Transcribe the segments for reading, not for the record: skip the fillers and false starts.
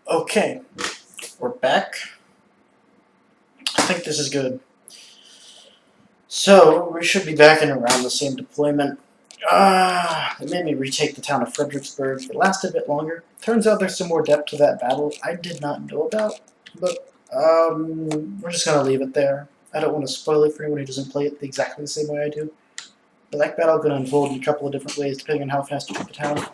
Okay, we're back. I think this is good. So, we should be back in around the same deployment. It made me retake the town of Fredericksburg. It lasted a bit longer. Turns out there's some more depth to that battle I did not know about. But, we're just gonna leave it there. I don't want to spoil it for anyone who doesn't play it exactly the same way I do. But that battle can unfold in a couple of different ways depending on how fast you get the town.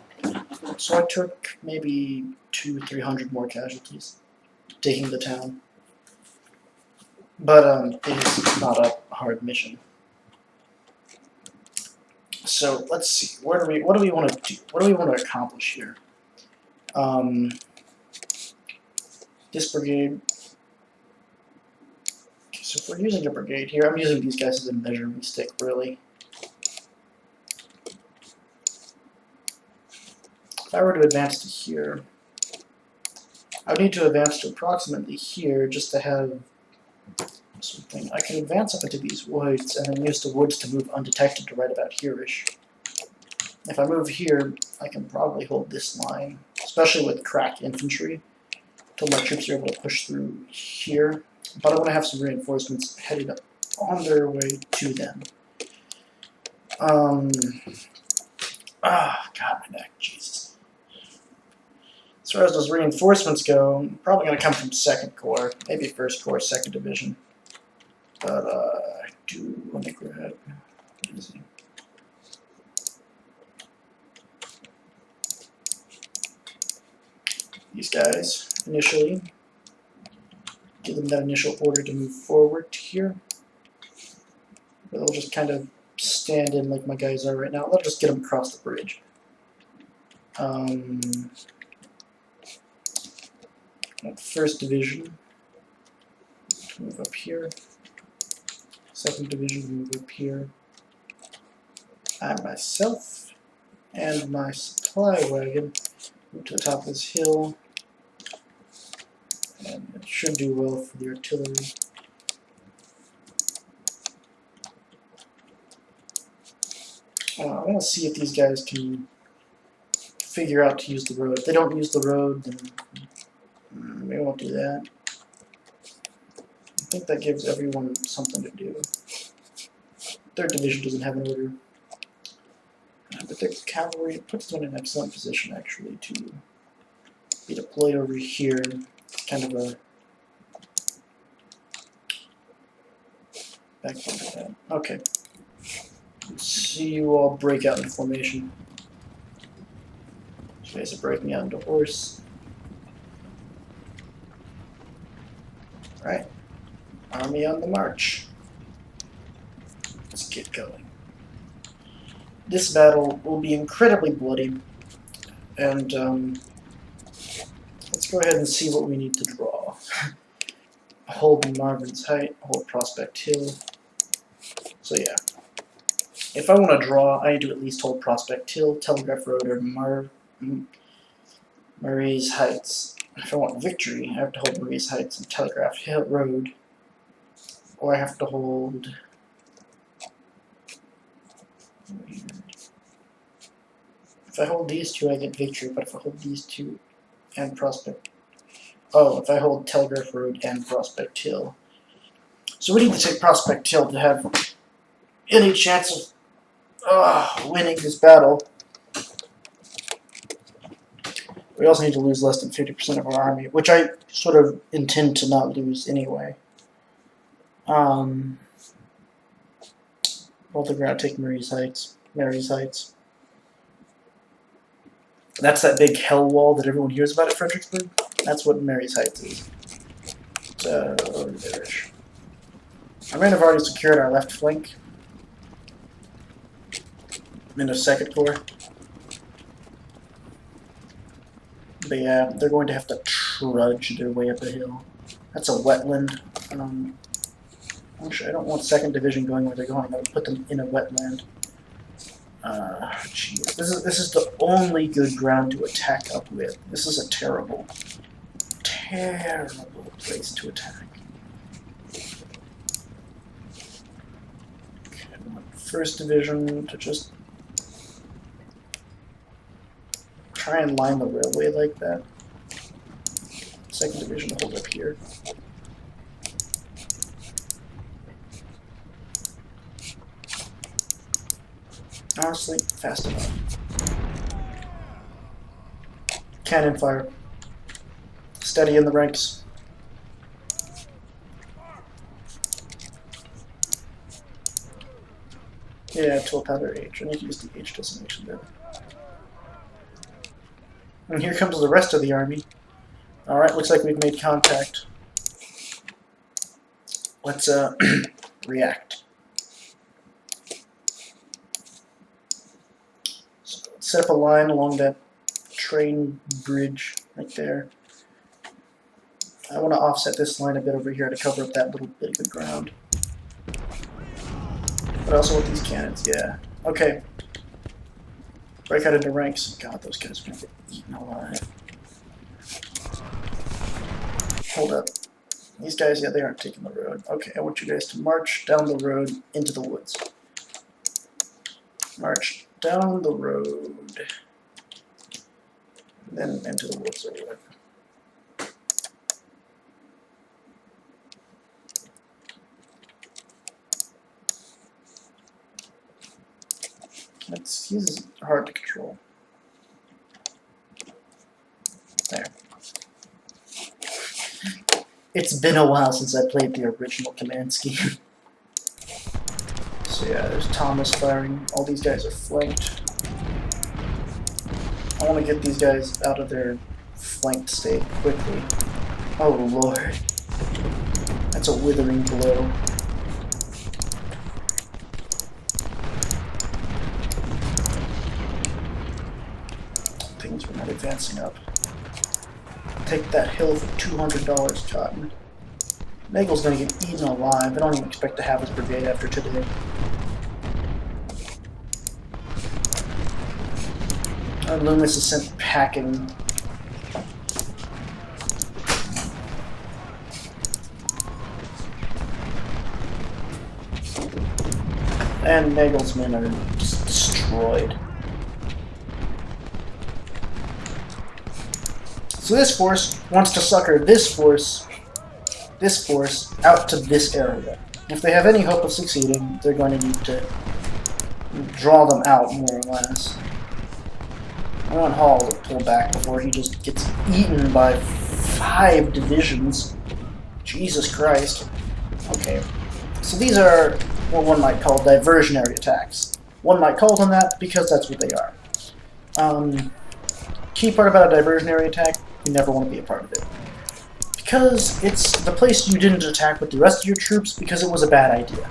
So I took maybe 200-300 more casualties, taking the town. But it's not a hard mission. So let's see. What do we want to do? What do we want to accomplish here? This brigade. Okay, so if we're using a brigade here, I'm using these guys as a measuring stick, really. If I were to advance to here, I would need to advance to approximately here just to have something. I can advance up into these woods and then use the woods to move undetected to right about here-ish. If I move here, I can probably hold this line, especially with crack infantry, until my troops are able to push through here. But I want to have some reinforcements headed up on their way to them. God, my neck, Jesus. As far as those reinforcements go, probably going to come from 2nd Corps, maybe 1st Corps, 2nd Division. But I do want to grab these guys initially. Give them that initial order to move forward to here. They'll just kind of stand in like my guys are right now. I'll just get them across the bridge. 1st Division to move up here. 2nd Division to move up here. I myself and my supply wagon move to the top of this hill. And it should do well for the artillery. I want to see if these guys can figure out to use the road. If they don't use the road, then we won't do that. I think that gives everyone something to do. 3rd Division doesn't have an order. But the cavalry puts them in an excellent position, actually, to be deployed over here. It's kind of a backbone to that. Okay. Let's see you all break out in formation. You guys are breaking out into horse. Right. Army on the march. Let's get going. This battle will be incredibly bloody, and let's go ahead and see what we need to draw. Hold Marvin's Height, hold Prospect Hill. So yeah, if I want to draw, I need to at least hold Prospect Hill, Telegraph Road, or Marie's Heights. If I want victory, I have to hold Marie's Heights and Telegraph Hill Road, or I have to hold. If I hold these two, I get victory, but if I hold these two and Prospect... Oh, if I hold Telegraph Road and Prospect Hill. So we need to take Prospect Hill to have any chance of winning this battle. We also need to lose less than 50% of our army, which I sort of intend to not lose anyway. Well, they're going to take Mary's Heights. That's that big hell wall that everyone hears about at Fredericksburg. That's what Mary's Heights is. So, over there. Our men have already secured our left flank. Men of 2nd Corps. But yeah, they're going to have to trudge their way up a hill. That's a wetland. Actually, I don't want 2nd Division going where they're going. I would put them in a wetland. Geez. This is the only good ground to attack up with. This is a terrible place to attack. Okay, I want 1st Division to just try and line the railway like that. 2nd Division to hold up here. Honestly, fast enough. Cannon fire. Steady in the ranks. Yeah, 12 pounder H. I need to use the H designation there. And here comes the rest of the army. Alright, looks like we've made contact. Let's react. So set up a line along that train bridge right there. I want to offset this line a bit over here to cover up that little bit of ground. But also with these cannons, yeah. Okay. Break out into ranks. God, those guys are going to get eaten alive. Hold up. These guys, yeah, they aren't taking the road. Okay, I want you guys to march down the road into the woods. March down the road. Then into the woods or whatever. He's hard to control. There. It's been a while since I played the original command scheme. So yeah, there's Thomas firing. All these guys are flanked. I want to get these guys out of their flanked state quickly. Oh lord. That's a withering blow. Things were not advancing up. Take that hill for $200, Cotton. Nagel's gonna get eaten alive. I don't even expect to have his brigade after today. Loomis is sent packing. And Nagel's men are just destroyed. So this force wants to sucker this force out to this area. If they have any hope of succeeding, they're going to need to draw them out, more or less. I want Hall to pull back before he just gets eaten by 5 divisions. Jesus Christ. Okay. So these are what one might call diversionary attacks. One might call them that because that's what they are. Key part about a diversionary attack, you never want to be a part of it. Because it's the place you didn't attack with the rest of your troops because it was a bad idea.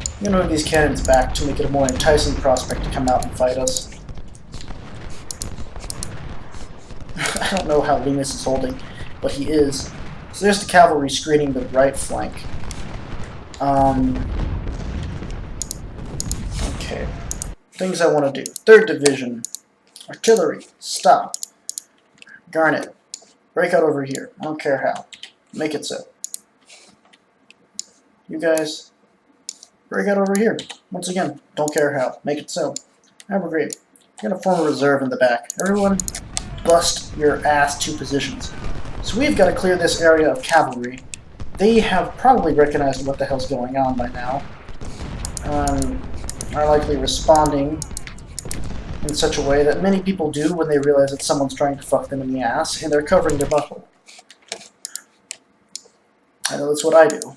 I'm going to move these cannons back to make it a more enticing prospect to come out and fight us. I don't know how Loomis is holding, but he is. So there's the cavalry screening the right flank. Okay. Things I want to do. 3rd Division. Artillery. Stop. Garnet. Break out over here. I don't care how. Make it so. You guys, break out over here. Once again, don't care how. Make it so. Have a great. I'm going to form a reserve in the back. Everyone, bust your ass to positions. So we've got to clear this area of cavalry. They have probably recognized what the hell's going on by now. Are likely responding in such a way that many people do when they realize that someone's trying to fuck them in the ass, and they're covering their butthole. I know that's what I do.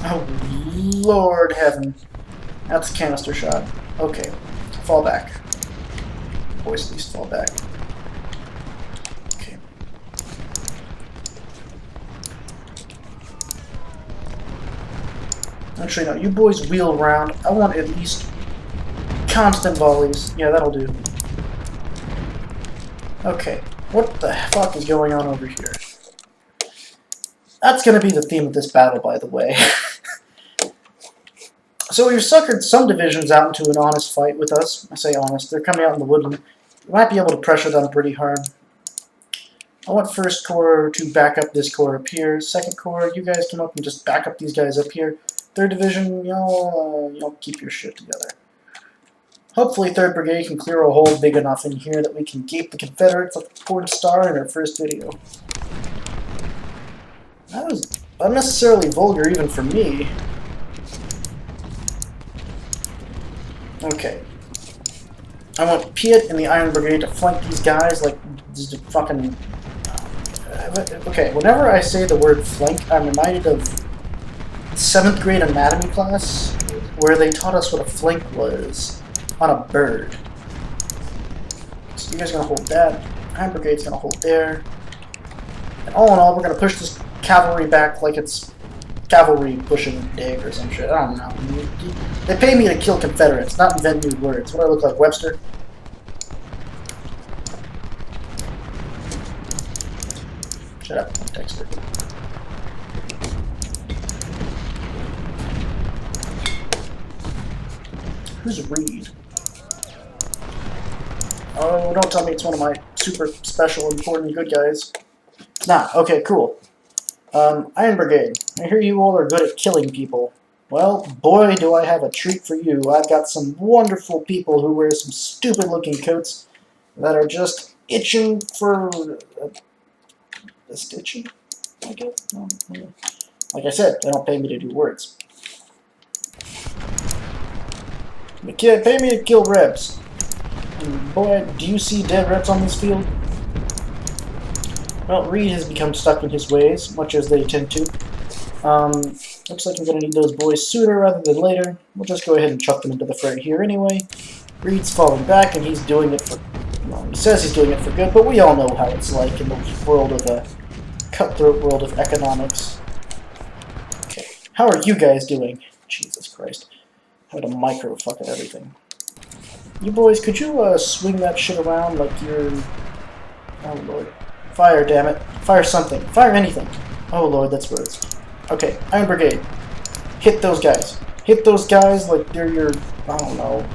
Oh, Lord heaven. That's a canister shot. Okay. Fall back. Boys, at least fall back. Okay. Actually, no. You boys wheel around. I want at least constant volleys. Yeah, that'll do. Okay. What the fuck is going on over here? That's going to be the theme of this battle, by the way. So we've suckered some divisions out into an honest fight with us. I say honest. They're coming out in the woodland. We might be able to pressure them pretty hard. I want 1st Corps to back up this corps up here. 2nd Corps, you guys come up and just back up these guys up here. 3rd Division, y'all keep your shit together. Hopefully 3rd Brigade can clear a hole big enough in here that we can gape the Confederates like a porn star in our first video. That was unnecessarily vulgar even for me. Okay. I want Piet and the Iron Brigade to flank these guys like just fucking... Okay, whenever I say the word flank, I'm reminded of 7th grade anatomy class, where they taught us what a flank was on a bird. So you guys are gonna hold that. Iron Brigade's gonna hold there. And all in all, we're gonna push this cavalry back like it's cavalry pushing dig or some shit. I don't know. They pay me to kill Confederates, not invent new words. What do I look like, Webster? Shut up, Dexter. Who's Reed? Oh, don't tell me it's one of my super special, important good guys. Nah, okay, cool. Iron Brigade, I hear you all are good at killing people. Well, boy, do I have a treat for you. I've got some wonderful people who wear some stupid-looking coats that are just itching for a stitching, I guess? Like I said, they don't pay me to do words. The kid pay me to kill reps. And boy, do you see dead reps on this field? Well, Reed has become stuck in his ways, much as they tend to. Looks like I'm going to need those boys sooner rather than later. We'll just go ahead and chuck them into the fray here anyway. Reed's falling back, and he's doing it for... Well, he says he's doing it for good, but we all know how it's like in the world of the cutthroat world of economics. Okay, how are you guys doing? Jesus Christ. I had a micro fuck at everything. You boys, could you swing that shit around like you're... Oh lord. Fire, damn it. Fire something. Fire anything. Oh lord, that's words. Okay, Iron Brigade. Hit those guys. Hit those guys like they're your... I don't know.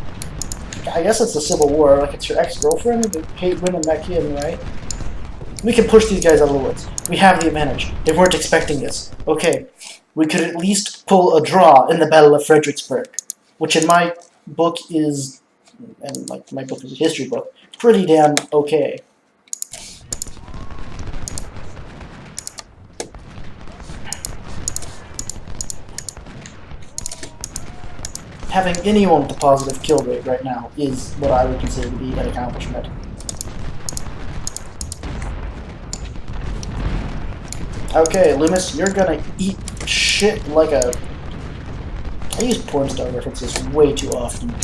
I guess it's the Civil War. Like it's your ex-girlfriend that hate women back in, right? We can push these guys out of the woods. We have the advantage. They weren't expecting this. Okay. We could at least pull a draw in the Battle of Fredericksburg. Which in my book is... And like my book is a history book. Pretty damn okay. Having anyone with a positive kill rate right now is what I would consider to be an accomplishment. Okay, Loomis, you're gonna eat shit like a... I use porn star references way too often.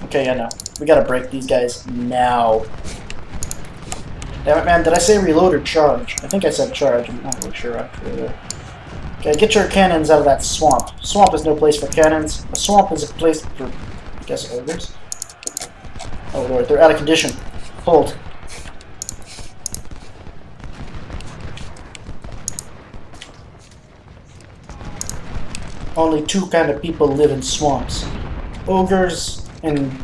Okay, I know. We gotta break these guys now. Damn it, man. Did I say reload or charge? I think I said charge. I'm not really sure actually. Okay, get your cannons out of that swamp. Swamp is no place for cannons. A swamp is a place for, I guess, ogres. Oh lord, they're out of condition. Hold. Only two kind of people live in swamps. Ogres and,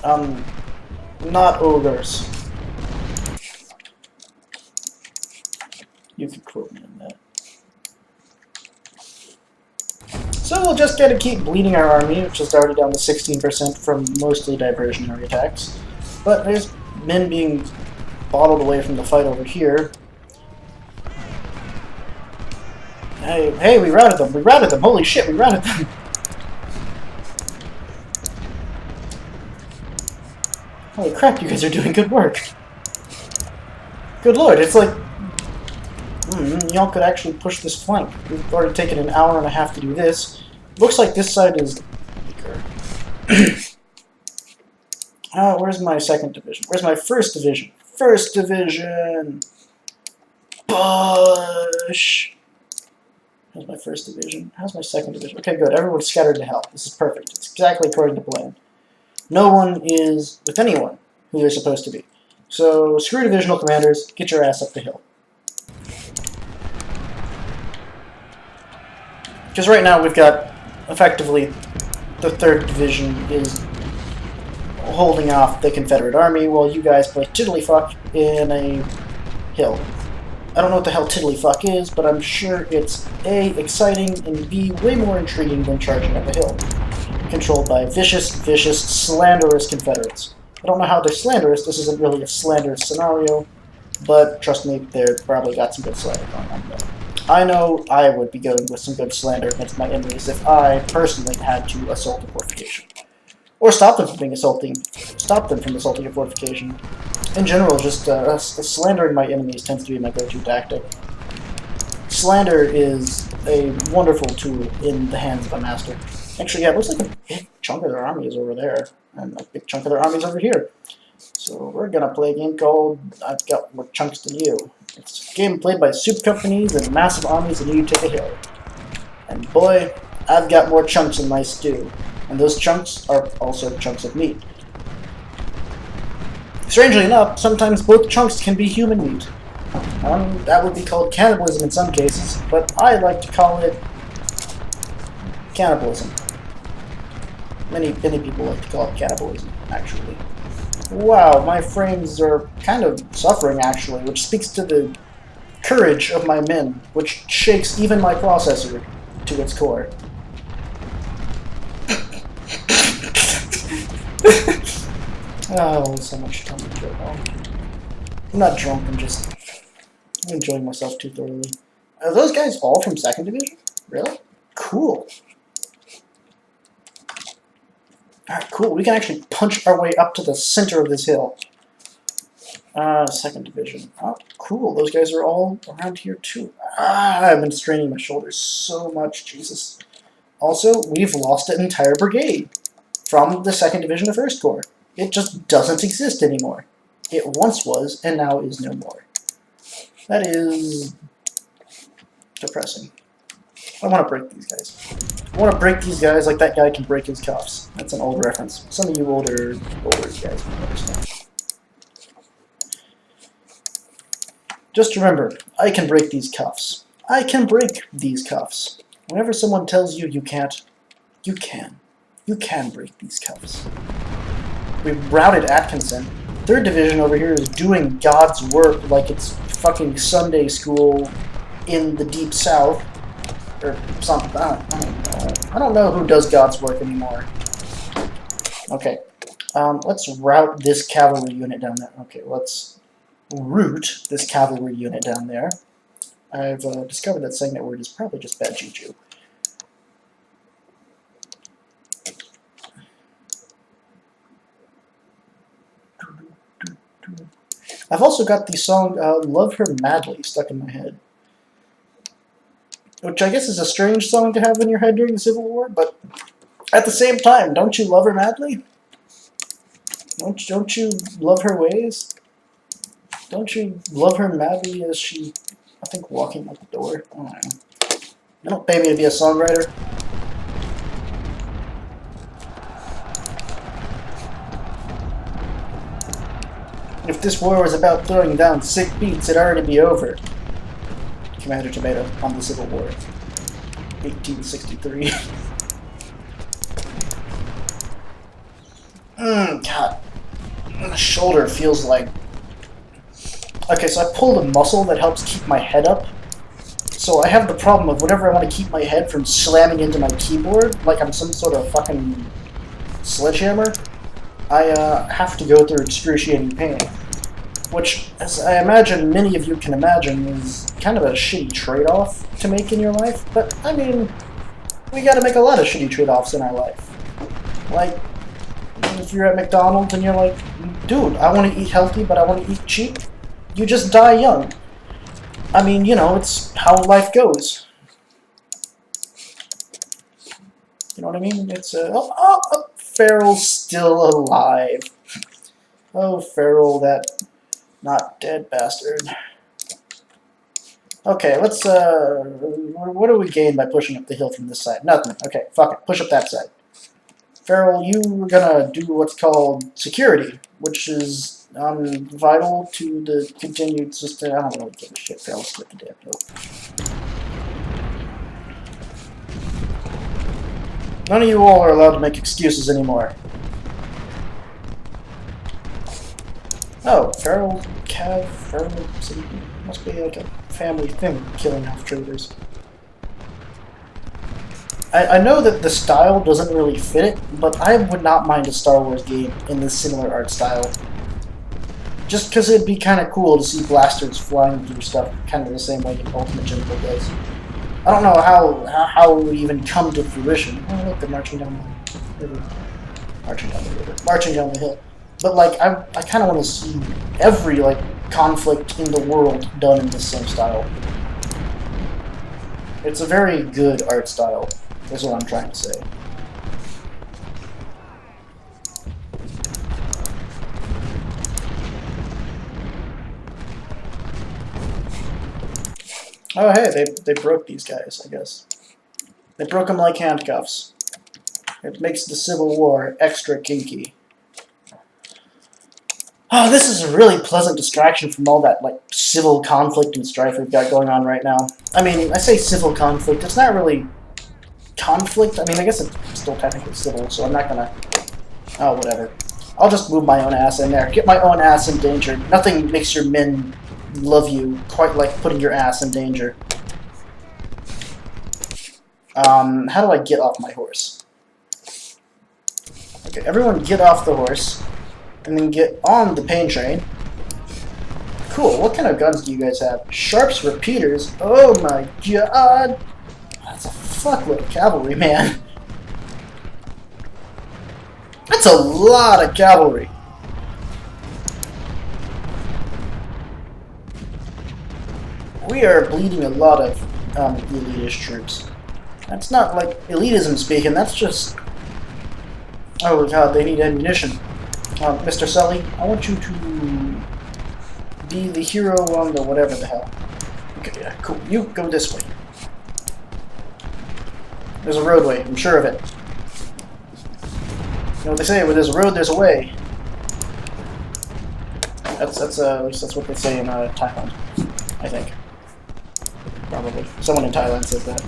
not ogres. You can quote me on that. So we'll just gotta keep bleeding our army, which is already down to 16% from mostly diversionary attacks. But there's men being bottled away from the fight over here. Hey, we routed them! We routed them! Holy shit, we routed them! Holy crap, you guys are doing good work! Good lord, it's like... y'all could actually push this flank. We've already taken an hour and a half to do this. Looks like this side is weaker. Oh, where's my second division? Where's my first division? First division! Push! How's my first division? How's my second division? Okay, good. Everyone's scattered to hell. This is perfect. It's exactly according to plan. No one is with anyone who they're supposed to be. So, screw divisional commanders. Get your ass up the hill. Because right now we've got, effectively, the 3rd Division is holding off the Confederate army while you guys play tiddlyfuck in a hill. I don't know what the hell tiddlyfuck is, but I'm sure it's A, exciting, and B, way more intriguing than charging up a hill. Controlled by vicious, slanderous Confederates. I don't know how they're slanderous, this isn't really a slanderous scenario, but trust me, they're probably got some good slander going on there. I know I would be going with some good slander against my enemies if I personally had to assault a fortification. Or stop them from assaulting a fortification. In general, just slandering my enemies tends to be my go-to tactic. Slander is a wonderful tool in the hands of a master. Actually, yeah, it looks like a big chunk of their army is over there, and a big chunk of their army is over here. So we're gonna play a game called I've Got More Chunks Than You. It's a game played by soup companies and massive armies that need to take a hill. And boy, I've got more chunks in my stew. And those chunks are also chunks of meat. Strangely enough, sometimes both chunks can be human meat. That would be called cannibalism in some cases, but I like to call it cannibalism. Many people like to call it cannibalism, actually. Wow, my frames are kind of suffering, actually, which speaks to the courage of my men, which shakes even my processor to its core. Oh, so much time to go home. I'm not drunk, I'm enjoying myself too thoroughly. Are those guys all from 2nd Division? Really? Cool. Alright, cool. We can actually punch our way up to the center of this hill. 2nd Division. Oh, cool. Those guys are all around here too. I've been straining my shoulders so much, Jesus. Also, we've lost an entire brigade from the 2nd Division of 1st Corps. It just doesn't exist anymore. It once was, and now is no more. That is depressing. I want to break these guys. I want to break these guys like that guy can break his cuffs. That's an old reference. Some of you older guys will understand. Just remember, I can break these cuffs. I can break these cuffs. Whenever someone tells you you can't, you can. You can break these cuffs. We routed Atkinson. 3rd Division over here is doing God's work like it's fucking Sunday school in the Deep South. Or something. I don't know. I don't know who does God's work anymore. Okay. Let's route this cavalry unit down there. Okay, let's route this cavalry unit down there. I've discovered that saying that word is probably just bad juju. I've also got the song Love Her Madly stuck in my head. Which I guess is a strange song to have in your head during the Civil War, but at the same time, don't you love her madly? Don't you love her ways? Don't you love her madly as she, I think, walking out the door? I don't know. You don't pay me to be a songwriter. If this war was about throwing down sick beats, it'd already be over. Commander Tomato on the Civil War. 1863. God. My shoulder feels like... Okay, so I pulled a muscle that helps keep my head up. So I have the problem of whenever I want to keep my head from slamming into my keyboard, like I'm some sort of fucking sledgehammer, I have to go through excruciating pain. Which, as I imagine many of you can imagine, is kind of a shitty trade-off to make in your life. But, I mean, we gotta make a lot of shitty trade-offs in our life. Like, if you're at McDonald's and you're like, dude, I want to eat healthy, but I want to eat cheap, you just die young. I mean, you know, it's how life goes. You know what I mean? It's, Farrell's still alive. Oh, Farrell, that... not dead bastard. Okay, let's, what do we gain by pushing up the hill from this side? Nothing. Okay, fuck it. Push up that side. Farrell, you were gonna do what's called security, which is vital to the continued system. I don't really give a shit. Farrell, skip the damn hill. None of you all are allowed to make excuses anymore. Oh, feral cav, feral, must be like a family thing, killing half-traders. I know that the style doesn't really fit it, but I would not mind a Star Wars game in this similar art style. Just because it'd be kind of cool to see blasters flying through stuff kind of the same way Ultimate General does. I don't know how it would even come to fruition. Oh, look, they're marching down the river. Marching down the hill. But, like, I kind of want to see every, like, conflict in the world done in the same style. It's a very good art style, is what I'm trying to say. Oh, hey, they broke these guys, I guess. They broke them like handcuffs. It makes the Civil War extra kinky. Oh, this is a really pleasant distraction from all that, like, civil conflict and strife we've got going on right now. I mean, I say civil conflict, it's not really conflict. I mean, I guess it's still technically civil, so I'm not gonna... Oh, whatever. I'll just move my own ass in there. Get my own ass in danger. Nothing makes your men love you quite like putting your ass in danger. How do I get off my horse? Okay, everyone get off the horse. And then get on the pain train. Cool, what kind of guns do you guys have? Sharps repeaters? Oh my god! That's a fuckload of cavalry, man. That's a lot of cavalry. We are bleeding a lot of elitist troops. That's not like elitism speaking, that's just... Oh god, they need ammunition. Mr. Sully, I want you to be the hero on the whatever the hell. Okay, yeah, cool. You go this way. There's a roadway, I'm sure of it. You know what they say, where there's a road, there's a way. At least that's what they say in Thailand, I think. Probably. Someone in Thailand says that.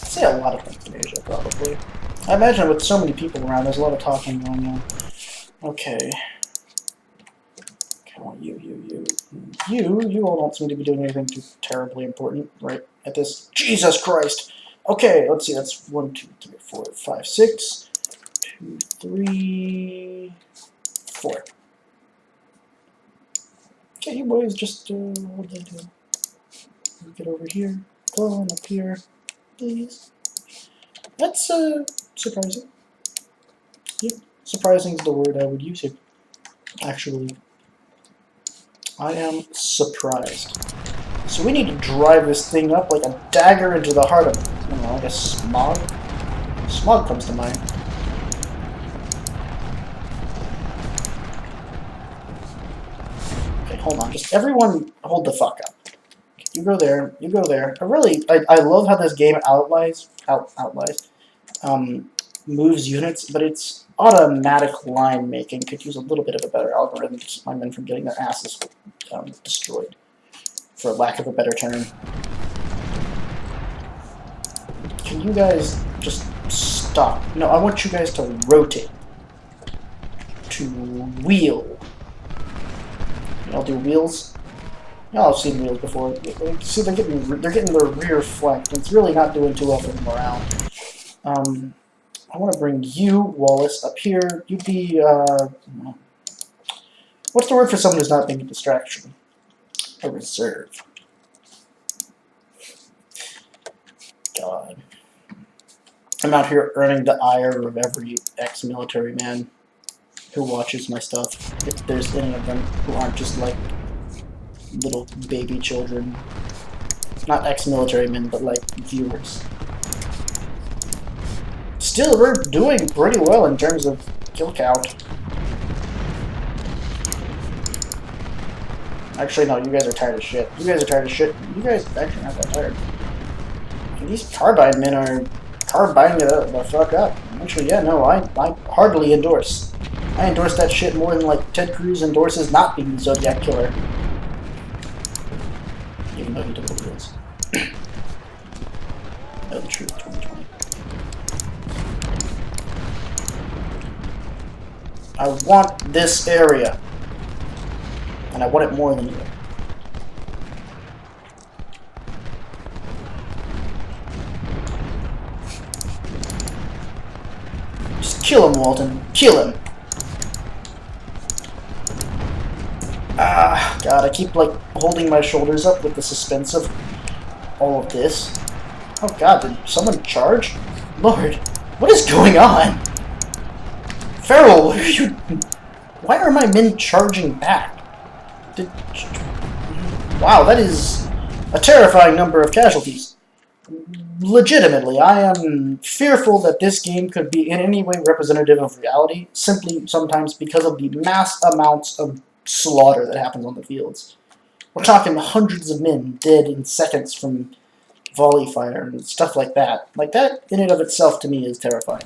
I say a lot of things in Asia, probably. I imagine with so many people around, there's a lot of talking going on. Okay. Come on, you all don't seem to be doing anything too terribly important, right? At this... Jesus Christ! Okay, let's see, that's 1, 2, 3, 4, 5, 6. 2, 3, 4. Okay, you boys just, what do they do? Get over here, go on up here, please. That's, surprising. Yep, surprising is the word I would use here. Actually, I am surprised. So we need to drive this thing up like a dagger into the heart of, I don't know, I guess smog? Smog comes to mind. Okay, hold on. Just everyone hold the fuck up. You go there, you go there. I love how this game moves units, but its automatic line making could use a little bit of a better algorithm to keep my men from getting their asses destroyed, for lack of a better term. Can you guys just stop? No, I want you guys to rotate. To wheel. I'll do wheels. Y'all have seen wheels before. See, they're getting their rear flanked, and it's really not doing too well for the morale. I want to bring you, Wallace, up here. You be, what's the word for someone who's not being a distraction? A reserve. God. I'm out here earning the ire of every ex-military man who watches my stuff, if there's any of them who aren't just like little baby children. Not ex-military men, but like viewers. Still, we're doing pretty well in terms of kill count. Actually, no, you guys are tired of shit. You guys are tired of shit. You guys actually not that tired. And these carbine men are carbining it the fuck up. Actually, yeah, no, I heartily endorse. I endorse that shit more than like Ted Cruz endorses not being the Zodiac Killer. Even though he totally is. Tell the truth, 2020. I want this area. And I want it more than you. Just kill him, Walton. Kill him. Ah, God, I keep, like, holding my shoulders up with the suspense of all of this. Oh, God, did someone charge? Lord, what is going on? Farrell, what are you... Why are my men charging back? Wow, that is a terrifying number of casualties. Legitimately, I am fearful that this game could be in any way representative of reality, simply sometimes because of the mass amounts of slaughter that happens on the fields. We're talking hundreds of men dead in seconds from volley fire and stuff like that. Like, that in and of itself to me is terrifying.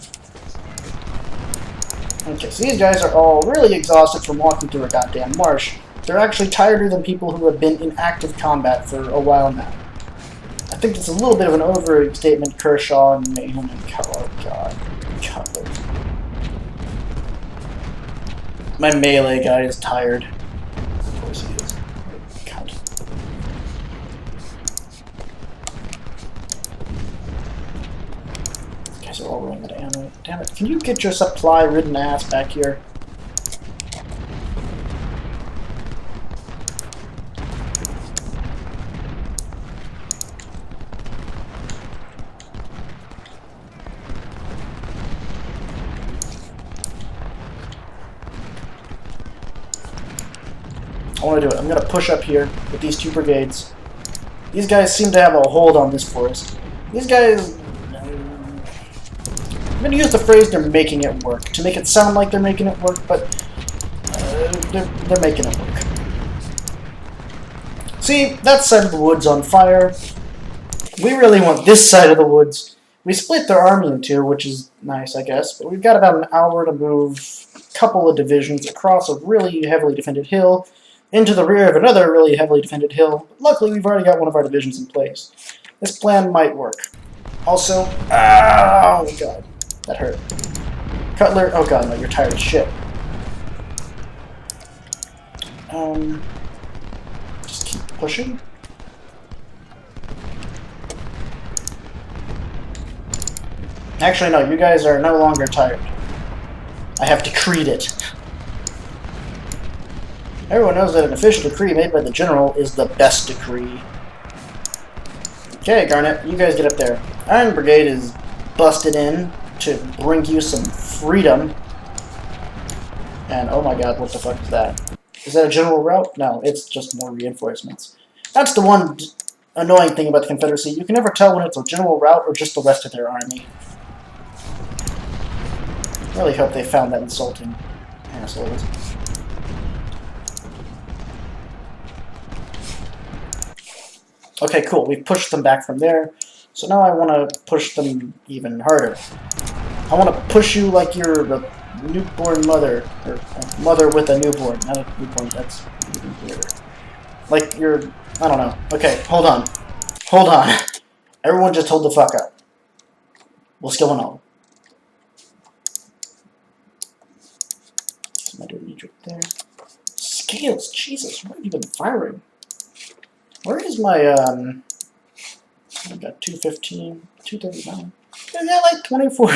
Okay, so these guys are all really exhausted from walking through a goddamn marsh. They're actually tireder than people who have been in active combat for a while now. I think it's a little bit of an overstatement, Kershaw and Mayhem and Cutler. God. Cutler. My melee guy is tired. Of course he is. God. These guys are all running out of ammo. Damn it. Can you get your supply-ridden ass back here? I want to do it. I'm going to push up here with these two brigades. These guys seem to have a hold on this forest. These guys... I'm going to use the phrase they're making it work, to make it sound like they're making it work, but they're making it work. See, that side of the woods on fire. We really want this side of the woods. We split their army in two, which is nice, I guess, but we've got about an hour to move a couple of divisions across a really heavily defended hill, into the rear of another really heavily defended hill. Luckily, we've already got one of our divisions in place. This plan might work. Also, oh god, that hurt. Cutler, oh god, no, you're tired as shit. Just keep pushing. Actually, no, you guys are no longer tired. I have decreed it. Everyone knows that an official decree made by the general is the best decree. Okay, Garnet, you guys get up there. Iron Brigade is busted in to bring you some freedom. And oh my god, what the fuck is that? Is that a general route? No, it's just more reinforcements. That's the one annoying thing about the Confederacy. You can never tell when it's a general route or just the rest of their army. I really hope they found that insulting. Assholes. Okay, cool. We've pushed them back from there. So now I want to push them even harder. I want to push you like you're the newborn mother. Or a mother with a newborn. Not a newborn, that's even weirder. Like you're... I don't know. Okay, hold on. Hold on. Everyone just hold the fuck up. What's going on? Am I doing Egypt there? Scales, Jesus, where have you been firing? Where is my, I've got 215, 239. Is that like 24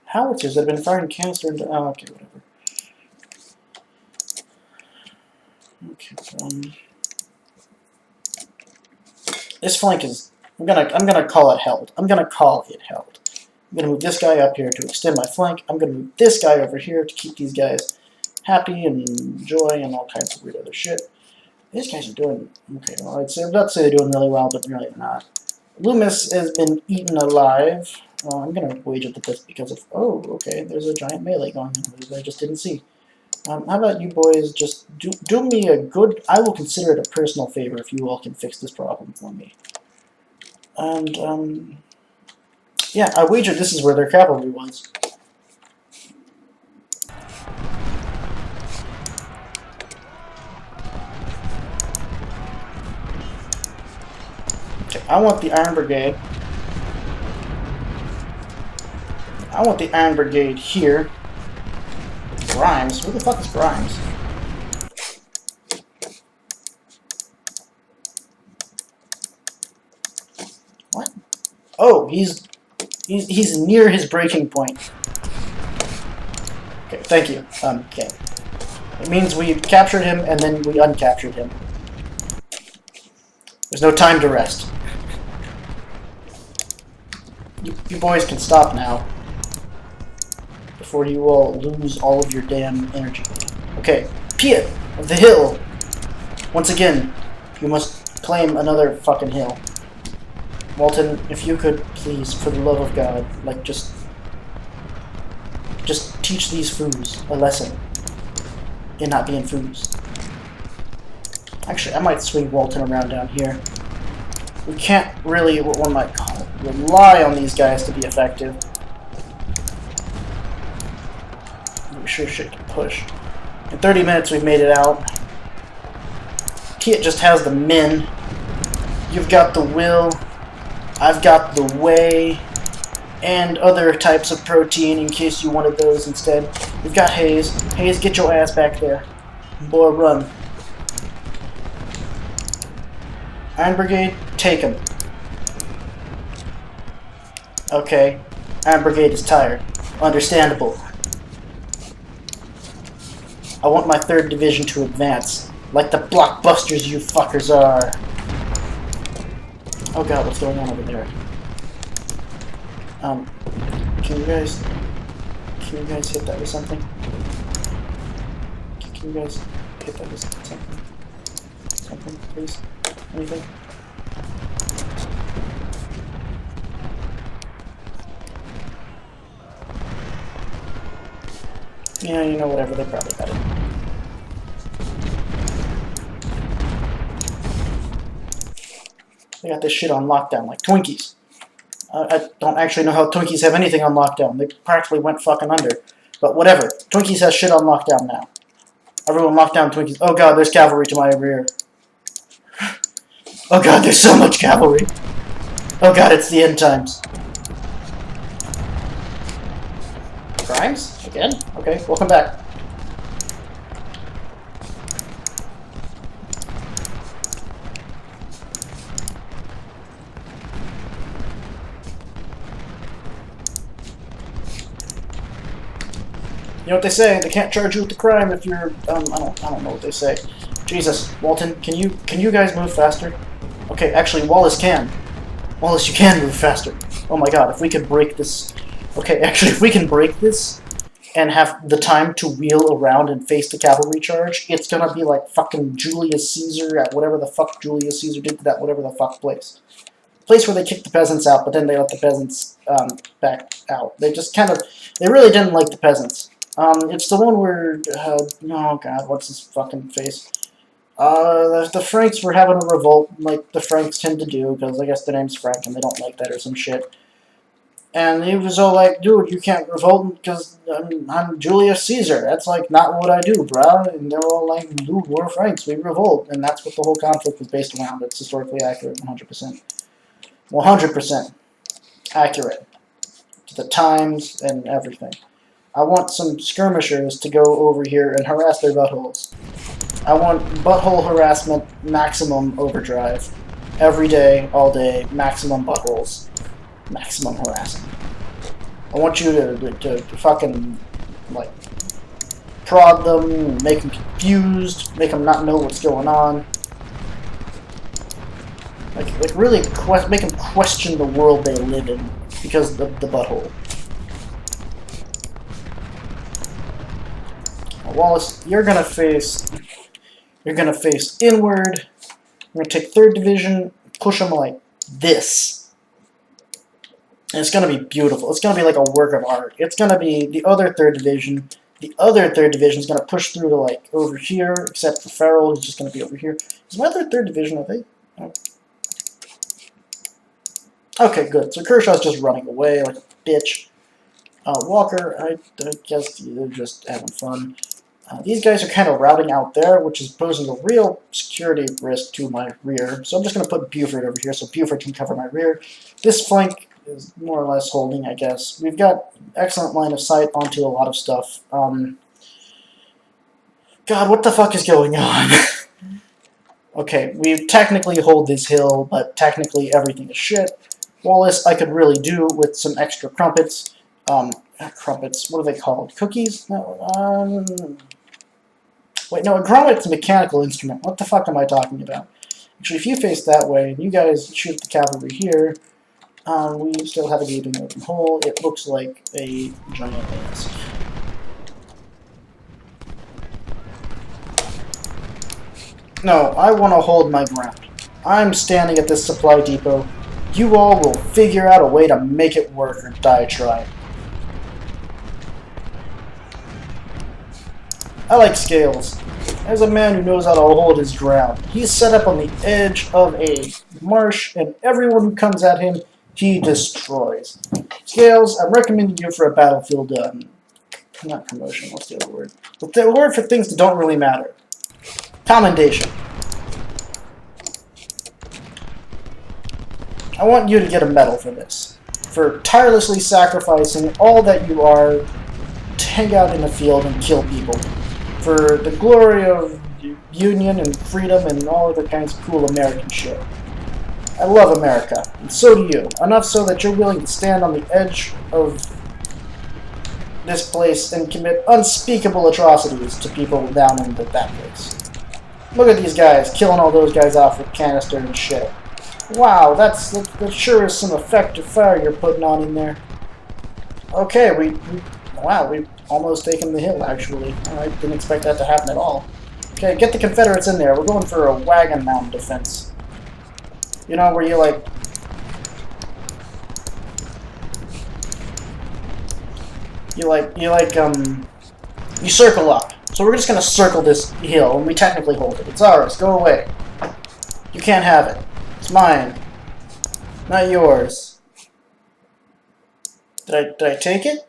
howitzers that have been firing canister into, oh, okay, whatever. Okay, this flank is, I'm gonna call it held. I'm gonna call it held. I'm gonna move this guy up here to extend my flank. I'm gonna move this guy over here to keep these guys happy and joy and all kinds of weird other shit. These guys are doing okay. Well, I'd not say they're doing really well, but really they're not. Loomis has been eaten alive. I'm gonna wager that that's because of. Oh, okay. There's a giant melee going on that I just didn't see. How about you boys just do me a good? I will consider it a personal favor if you all can fix this problem for me. And yeah, I wager this is where their cavalry was. I want the Iron Brigade. I want the Iron Brigade here. Grimes? Who the fuck is Grimes? What? Oh, he's near his breaking point. Okay, thank you. Okay. It means we captured him and then we uncaptured him. There's no time to rest. You boys can stop now. Before you all lose all of your damn energy. Okay, Piet of the hill! Once again, you must claim another fucking hill. Walton, if you could, please, for the love of God, like, just teach these foos a lesson in not being foos. Actually, I might swing Walton around down here. We can't really, what one might call it, rely on these guys to be effective. We sure shit can push. In 30 minutes, we've made it out. Piet just has the men. You've got the will. I've got the whey. And other types of protein in case you wanted those instead. We've got Hayes. Hayes, get your ass back there. Boy, run. Iron Brigade, take him. Okay. Iron Brigade is tired. Understandable. I want my 3rd Division to advance. Like the blockbusters you fuckers are. Oh god, what's going on over there? Can you guys hit that with something? Can you guys hit that with something? Something, please? Anything? Yeah, you know, whatever, they probably got it. They got this shit on lockdown like Twinkies. I don't actually know how Twinkies have anything on lockdown. They practically went fucking under. But whatever. Twinkies has shit on lockdown now. Everyone lock down Twinkies. Oh god, there's cavalry to my rear. Oh god, there's so much cavalry. Oh god, it's the end times. Grimes? Again? Okay, welcome back. You know what they say? They can't charge you with the crime if you're I don't know what they say. Jesus, Walton, can you guys move faster? Okay, actually Wallace can. Wallace, you can move faster. Oh my god, if we could break this. Okay, actually if we can break this and have the time to wheel around and face the cavalry charge, it's gonna be like fucking Julius Caesar at whatever the fuck Julius Caesar did to that whatever the fuck place. Place where they kicked the peasants out, but then they let the peasants back out. They just kind of, they really didn't like the peasants. It's the one where, oh god, what's his fucking face? The Franks were having a revolt, like the Franks tend to do, because I guess the name's Frank and they don't like that or some shit. And he was all like, dude, you can't revolt because I'm Julius Caesar. That's like not what I do, bruh. And they're all like, dude, we're Franks, we revolt. And that's what the whole conflict was based around. It's historically accurate, 100%. 100% accurate to the times and everything. I want some skirmishers to go over here and harass their buttholes. I want butthole harassment, maximum overdrive. Every day, all day, maximum buttholes. Maximum harassment. I want you to fucking, like, prod them, make them confused, make them not know what's going on. Like really make them question the world they live in because of the butthole. Wallace, you're gonna face inward. We're gonna take 3rd Division, push them like this. And it's gonna be beautiful. It's gonna be like a work of art. It's gonna be the other 3rd Division. The other 3rd Division is gonna push through to like over here, except for Farrell, who's just gonna be over here. Is my other 3rd Division, I think? Oh. Okay, good. So Kershaw's just running away like a bitch. Walker, I guess they're just having fun. These guys are kind of routing out there, which is posing a real security risk to my rear. So I'm just going to put Buford over here so Buford can cover my rear. This flank is more or less holding, I guess. We've got excellent line of sight onto a lot of stuff. God, what the fuck is going on? Okay, we technically hold this hill, but technically everything is shit. Wallace, I could really do with some extra crumpets. Not crumpets, what are they called? Cookies? No, wait, no, a grumpet's a mechanical instrument. What the fuck am I talking about? Actually, if you face that way, and you guys shoot the cavalry here, we still have a gaping open hole. It looks like a giant ass. No, I want to hold my ground. I'm standing at this supply depot. You all will figure out a way to make it work or die trying. I like Scales. As a man who knows how to hold his ground, he's set up on the edge of a marsh, and everyone who comes at him, he destroys. Scales, I'm recommending you for a battlefield, not promotion, what's the other word? But the word for things that don't really matter. Commendation. I want you to get a medal for this. For tirelessly sacrificing all that you are to hang out in the field and kill people. For the glory of union and freedom and all other kinds of cool American shit. I love America, and so do you. Enough so that you're willing to stand on the edge of this place and commit unspeakable atrocities to people down in that place. Look at these guys, killing all those guys off with canister and shit. Wow, that sure is some effective fire you're putting on in there. Okay, wow, we've almost taken the hill, actually. I didn't expect that to happen at all. Okay, get the Confederates in there. We're going for a wagon mound defense. You know, where you like... You circle up. So we're just gonna circle this hill, and we technically hold it. It's ours. Go away. You can't have it. It's mine. Not yours. Did I take it?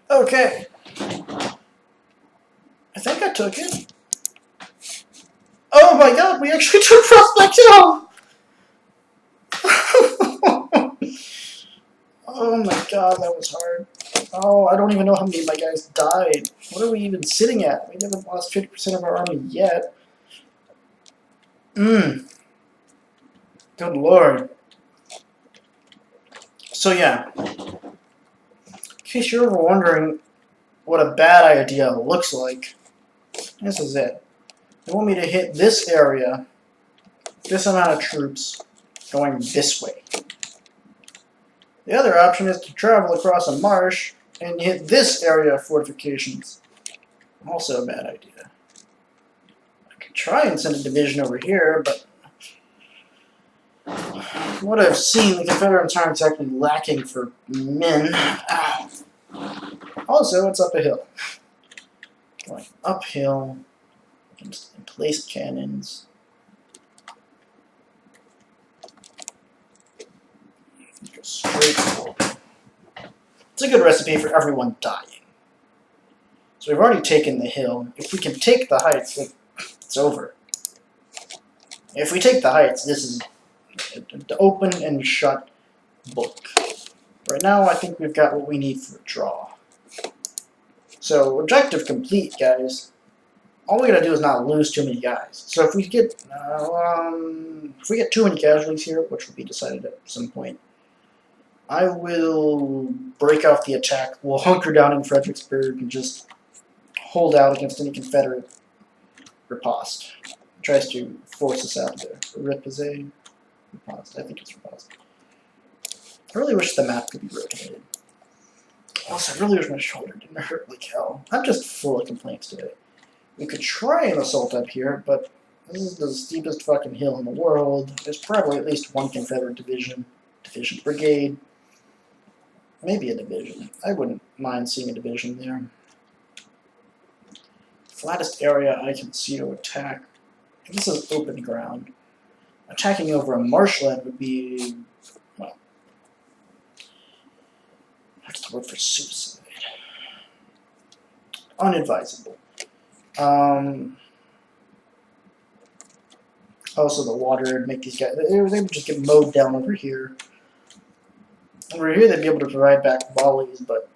Okay. I think I took it. Oh my god, we actually took Prospect Hill! Oh my god, that was hard. Oh, I don't even know how many of my guys died. What are we even sitting at? We haven't lost 50% of our army yet. Good lord. So yeah. In case you're ever wondering what a bad idea looks like, this is it. They want me to hit this area, this amount of troops, going this way. The other option is to travel across a marsh and hit this area of fortifications. Also a bad idea. I could try and send a division over here, but from what I've seen, the Confederates aren't exactly lacking for men. Ow. Also, it's up a hill. Going uphill against emplaced cannons. Go straight forward. It's a good recipe for everyone dying. So we've already taken the hill. If we can take the heights, it's over. If we take the heights, this is an open and shut book. Right now, I think we've got what we need for a draw. So, objective complete, guys. All we gotta do is not lose too many guys. So if we get too many casualties here, which will be decided at some point, I will break off the attack. We'll hunker down in Fredericksburg and just hold out against any Confederate riposte. Tries to force us out there. Riposte? Riposte. I think it's riposte. I really wish the map could be rotated. Also, I really wish my shoulder didn't hurt like hell. I'm just full of complaints today. We could try an assault up here, but this is the steepest fucking hill in the world. There's probably at least one Confederate brigade, maybe a division. I wouldn't mind seeing a division there. Flattest area I can see to attack. This is open ground. Attacking over a marshland would be, well, what's the word for suicide? Unadvisable. Also, the water would make these guys, they would just get mowed down over here. Over here, they'd be able to provide back volleys, but it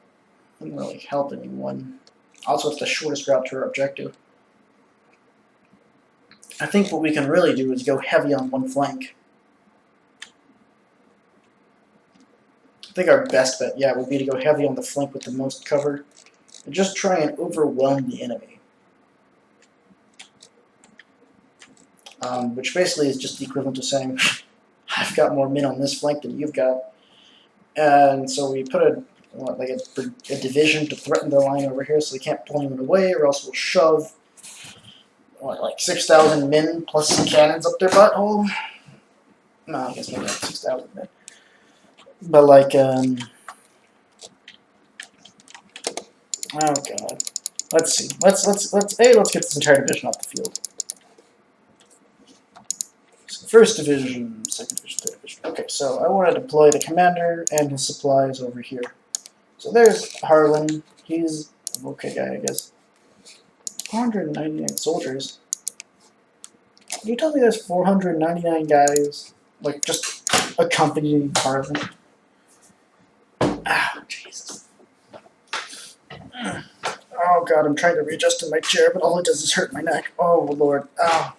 wouldn't really help anyone. Also, it's the shortest route to our objective. I think what we can really do is go heavy on one flank. I think our best bet, yeah, would be to go heavy on the flank with the most cover and just try and overwhelm the enemy. Which basically is just equivalent to saying, I've got more men on this flank than you've got. And so we put a division to threaten their line over here so they can't pull anyone away, or else we'll shove, like 6,000 men plus some cannons up their butthole? No, I guess maybe like 6,000 men. But like, oh god. Let's see. Let's get this entire division off the field. So first division, second division, third division. Okay, so I want to deploy the commander and his supplies over here. So there's Harlan. He's an okay guy, I guess. 499 soldiers. Can you tell me there's 499 guys, like, just accompanying Harlan? Ah, Jesus. Oh god, I'm trying to readjust in my chair, but all it does is hurt my neck. Oh lord. Oh.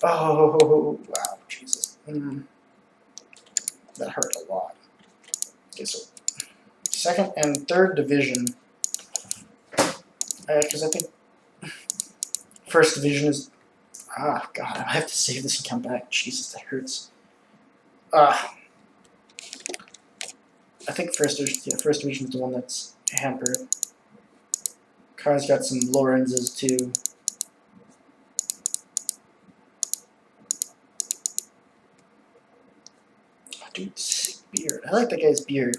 Oh, wow, Jesus. That hurt a lot. Okay, so second and third division. Because I think first division is... Ah, god, I have to save this and come back. Jesus, that hurts. I think first division is the one that's hampered. Car's got some Lorenz's too. Oh, dude, sick beard. I like that guy's beard.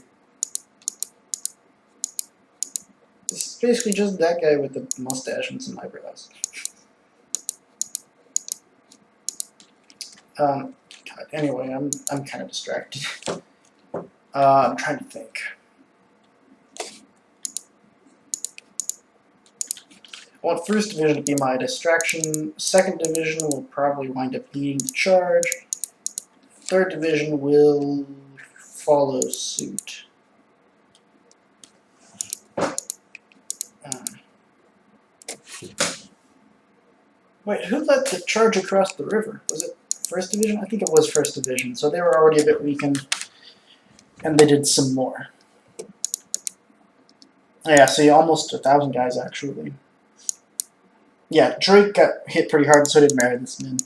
This is basically just that guy with the mustache and some eyebrows. God, anyway, I'm kind of distracted. I'm trying to think. I want first division to be my distraction. Second division will probably wind up leading the charge. Third division will follow suit. Wait, who led the charge across the river? Was it first division? I think it was first division. So they were already a bit weakened, and they did some more. Yeah, see, almost 1,000 guys actually. Yeah, Drake got hit pretty hard, and so did Meredith's men.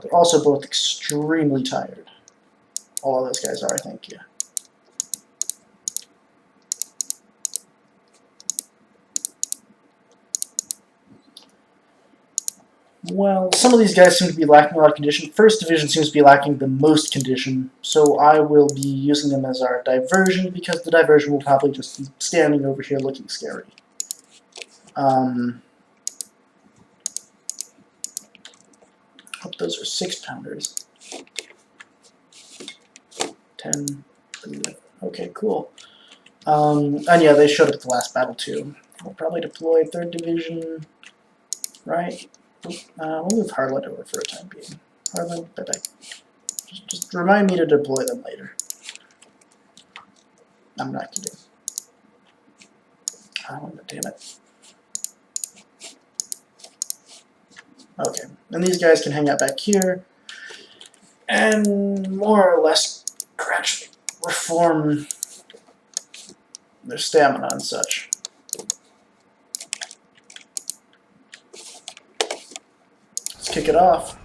They're also both extremely tired. All of those guys are, I think, yeah. Well, some of these guys seem to be lacking a lot of condition. First division seems to be lacking the most condition, so I will be using them as our diversion, because the diversion will probably just be standing over here looking scary. Hope those are 6-pounders. 10, 11. Okay, cool. And yeah, they showed up at the last battle too. We'll probably deploy 3rd Division, right? We'll move Harlan over for a time being. Harlan, bye-bye. Just remind me to deploy them later. I'm not kidding. Harlan, damn it. Okay, and these guys can hang out back here and more or less gradually reform their stamina and such. Let's kick it off.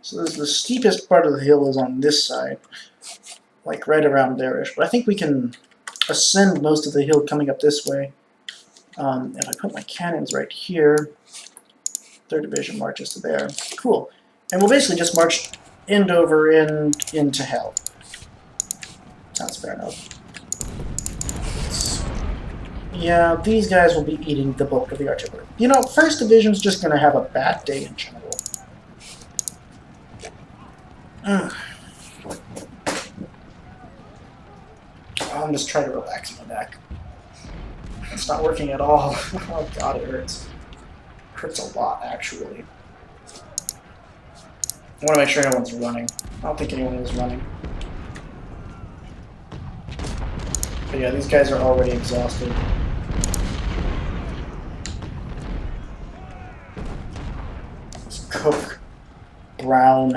So the steepest part of the hill is on this side, like right around there-ish. But I think we can ascend most of the hill coming up this way. If I put my cannons right here, 3rd Division marches to there. Cool. And we'll basically just march end over end into hell. Sounds fair enough. Yeah, these guys will be eating the bulk of the artillery. You know, 1st Division's just going to have a bad day in general. I'm just trying to relax my back. It's not working at all. Oh god, it hurts. It hurts a lot, actually. I want to make sure no one's running. I don't think anyone is running. But yeah, these guys are already exhausted. Let's cook brown.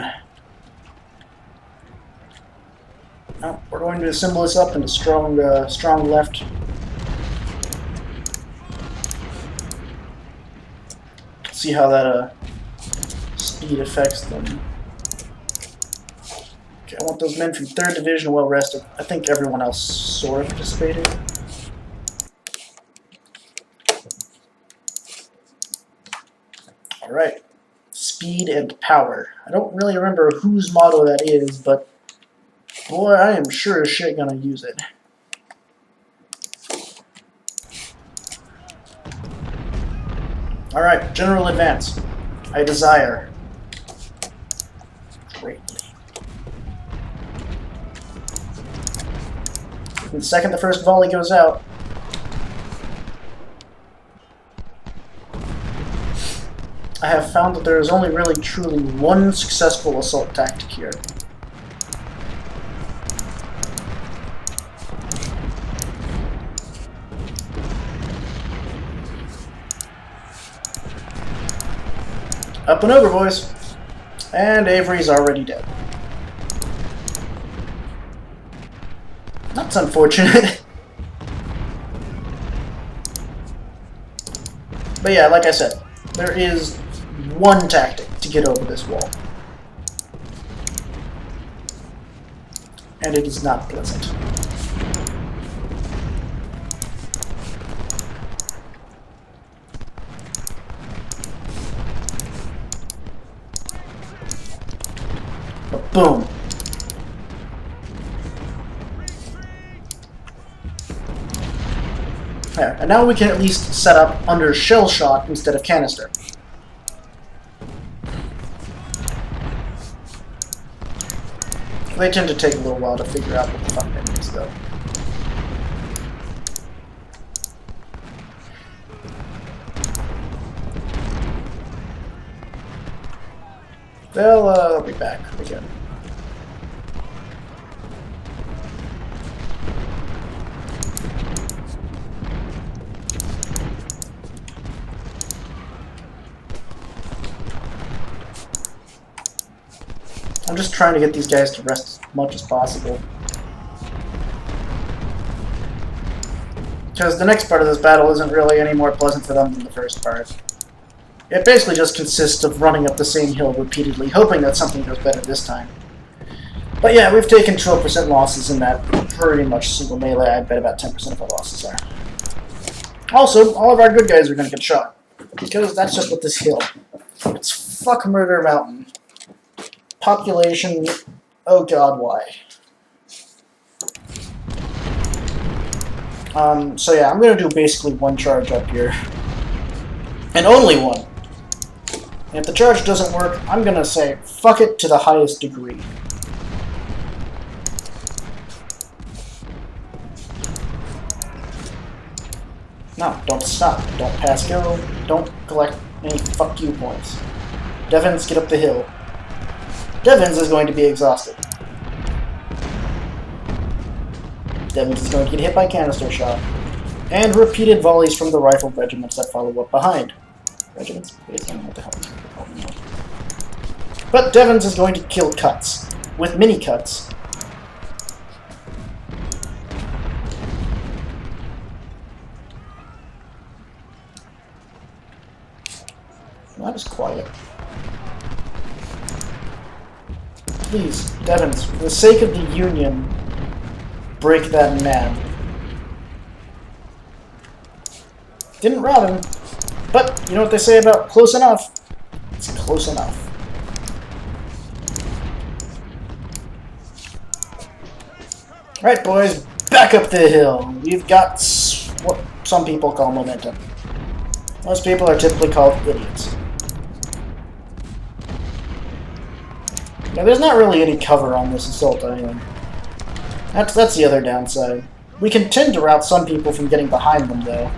Oh, we're going to assemble this up into strong left. See how that speed affects them. Okay, I want those men from 3rd Division well rested. I think everyone else sort of participated. Alright. Speed and power. I don't really remember whose motto that is, but boy, I am sure as shit gonna use it. Alright, general advance. I desire. Greatly. The second the first volley goes out, I have found that there is only really truly one successful assault tactic here. Up and over, boys. And Avery's already dead. That's unfortunate. But yeah, like I said, there is one tactic to get over this wall. And it is not pleasant. But boom. There, and now we can at least set up under shell shot instead of canister. They tend to take a little while to figure out what the fuck that means, though. They'll be back again. I'm just trying to get these guys to rest as much as possible. Because the next part of this battle isn't really any more pleasant for them than the first part. It basically just consists of running up the same hill repeatedly, hoping that something goes better this time. But yeah, we've taken 12% losses in that pretty much single melee. I bet about 10% of our losses are. Also, all of our good guys are going to get shot. Because that's just what this hill. It's fuck Murder Mountain. Population, oh god, why? So yeah, I'm gonna do basically one charge up here. And only one. And if the charge doesn't work, I'm gonna say, fuck it to the highest degree. No, don't stop. Don't pass go. Don't collect any fuck you points. Devons, get up the hill. Devons is going to be exhausted. Devons is going to get hit by canister shot. And repeated volleys from the rifled regiments that follow up behind. Regiments? I don't know what the hell is going on. But Devons is going to kill Cuts. With mini Cuts. That is quiet. Please, Devons, for the sake of the Union, break that man. Didn't rob him, but you know what they say about close enough? It's close enough. Alright, boys, back up the hill. We've got what some people call momentum. Most people are typically called idiots. Yeah, there's not really any cover on this assault island. That's the other downside. We can tend to rout some people from getting behind them, though.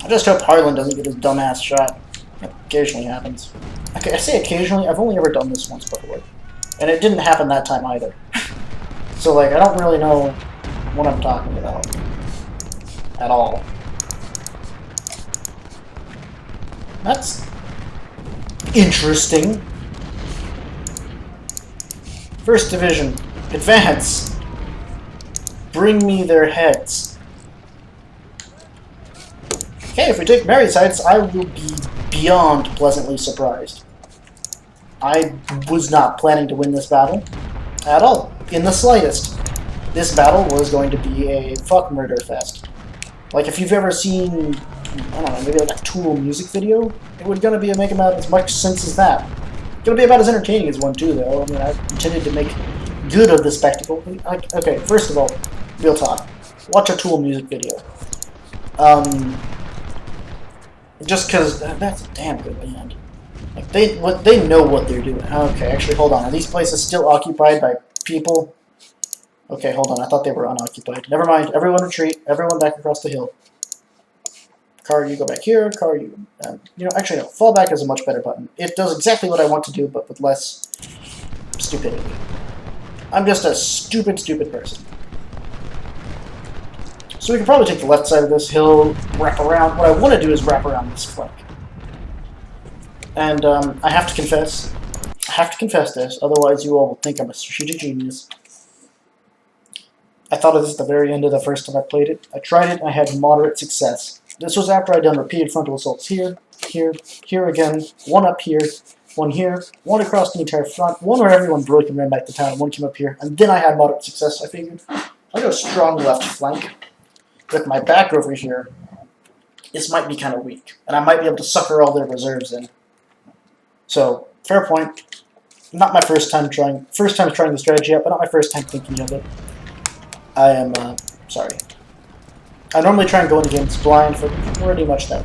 I just hope Harlan doesn't get his dumbass shot. That occasionally happens. Okay, I say occasionally, I've only ever done this once before. And it didn't happen that time either. So, like, I don't really know what I'm talking about. At all. That's interesting. First Division, advance. Bring me their heads. Okay, if we take Mary's Heights, I will be beyond pleasantly surprised. I was not planning to win this battle at all, in the slightest. This battle was going to be a fuck murder fest. Like, if you've ever seen, I don't know, maybe like a Tool music video, it was going to be make about as much sense as that. It's going to be about as entertaining as one, too, though. I mean, I intended to make good of the spectacle. Okay, first of all, real talk. Watch a Tool music video. Just because that's a damn good band. Like, they know what they're doing. Okay, actually, hold on. Are these places still occupied by people? Okay, hold on. I thought they were unoccupied. Never mind. Everyone retreat. Everyone back across the hill. Car, you go back here. Car, you... actually, no. Fallback is a much better button. It does exactly what I want to do, but with less stupidity. I'm just a stupid, stupid person. So we can probably take the left side of this hill, wrap around. What I want to do is wrap around this flank. And I have to confess this, otherwise you all will think I'm a strategic genius. I thought of this at the very end of the first time I played it. I tried it and I had moderate success. This was after I'd done repeated frontal assaults here, here, here again, one up here, one here, one across the entire front, one where everyone broke and ran back to town, and one came up here, and then I had moderate success. I figured I'll go strong left flank. With my back over here, this might be kind of weak, and I might be able to sucker all their reserves in. So, fair point. Not my first time trying the strategy out, but not my first time thinking of it. I am, sorry. I normally try and go into games blind for pretty much that.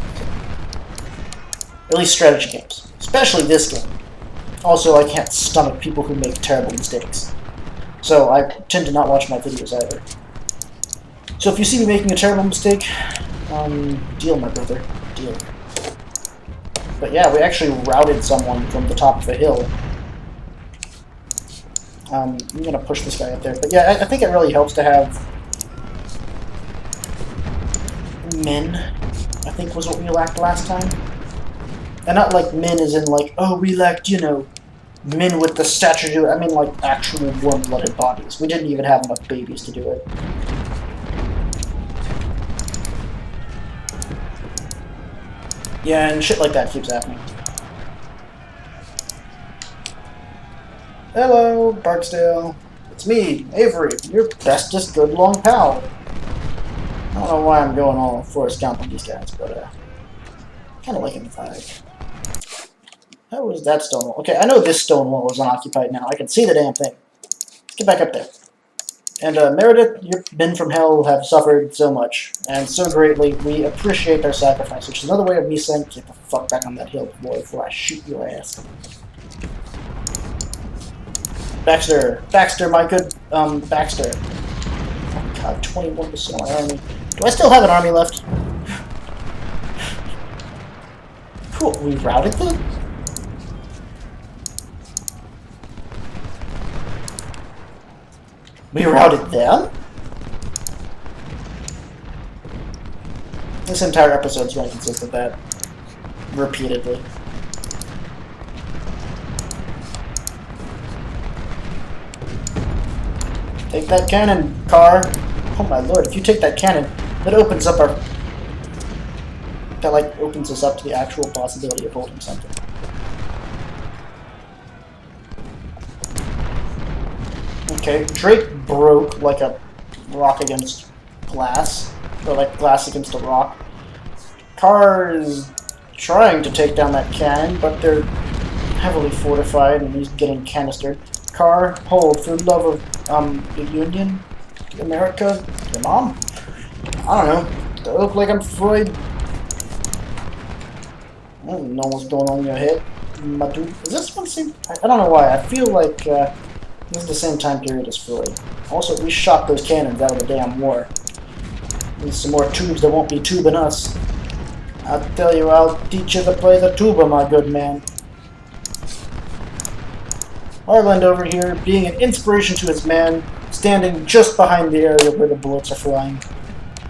At least strategy games. Especially this game. Also, I can't stomach people who make terrible mistakes. So, I tend to not watch my videos either. So if you see me making a terrible mistake, deal, my brother. Deal. But yeah, we actually routed someone from the top of a hill. I'm going to push this guy up there. But yeah, I think it really helps to have men, I think was what we lacked last time. And not like men as in like, oh, we lacked, men with the stature to do it. I mean like actual warm-blooded bodies. We didn't even have enough babies to do it. Yeah, and shit like that keeps happening. Hello, Barksdale. It's me, Avery, your bestest good long pal. I don't know why I'm going all Forrest Gump on these guys, but kind of liking the vibe. How was that stone wall? Okay, I know this stone wall is unoccupied now. I can see the damn thing. Let's get back up there. And Meredith, your men from hell have suffered so much, and so greatly. We appreciate their sacrifice, which is another way of me saying, get the fuck back on that hill, boy, before I shoot your ass. Baxter, my good, Baxter. Oh god, 21% of my army. Do I still have an army left? Cool, we routed them? We routed them? This entire episode's going to consist of that. Repeatedly. Take that cannon, car. Oh my lord, if you take that cannon, that opens up our... That, like, opens us up to the actual possibility of holding something. Okay, Drake broke like a rock against glass, or like glass against a rock. Carr is trying to take down that cannon, but they're heavily fortified and he's getting canistered. Carr, hold, for the love of, the Union, America, your mom? I don't know. Do I look like I'm Freud? I don't know what's going on in your head, my dude. Is this one seem? I don't know why. I feel like this is the same time period as Philly. Also, we shot those cannons out of the damn war. Need some more tubes that won't be tubing us. I'll tell you, I'll teach you to play the tuba, my good man. Harland over here, being an inspiration to his men, standing just behind the area where the bullets are flying.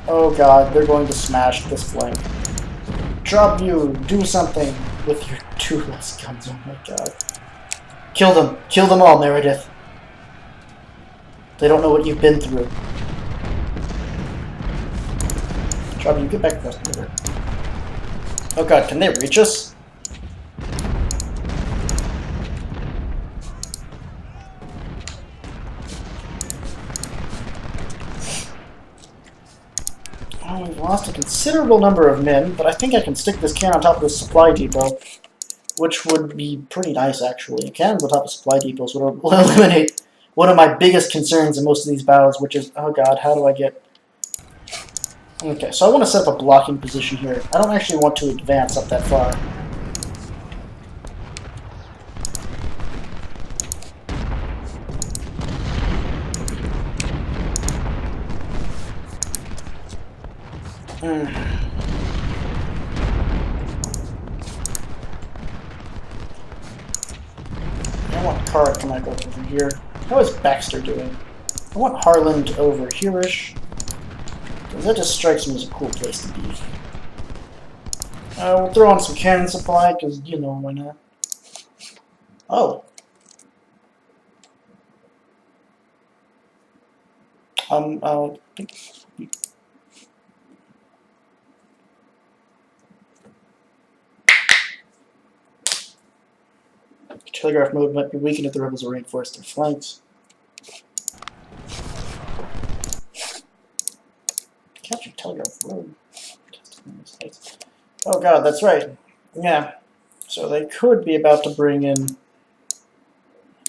Oh god, they're going to smash this flank. Drop you, do something with your two less guns, oh my god. Kill them all, Meredith. They don't know what you've been through. Drop you, get back across the river. Oh god, can they reach us? Oh, we've lost a considerable number of men, but I think I can stick this cannon on top of the supply depot, which would be pretty nice, actually. Cannons on top of supply depots would eliminate one of my biggest concerns in most of these battles, which is, oh god, how do I get... Okay, so I want to set up a blocking position here. I don't actually want to advance up that far. I want Carr to go over here. How is Baxter doing? I want Harland over here-ish. That just strikes me as a cool place to be. We'll throw on some cannon supply, because, you know, why not? Oh. Telegraph mode might be weakened if the rebels reinforce their flanks. Capture Telegraph Road. Oh god, that's right. Yeah. So they could be about to bring in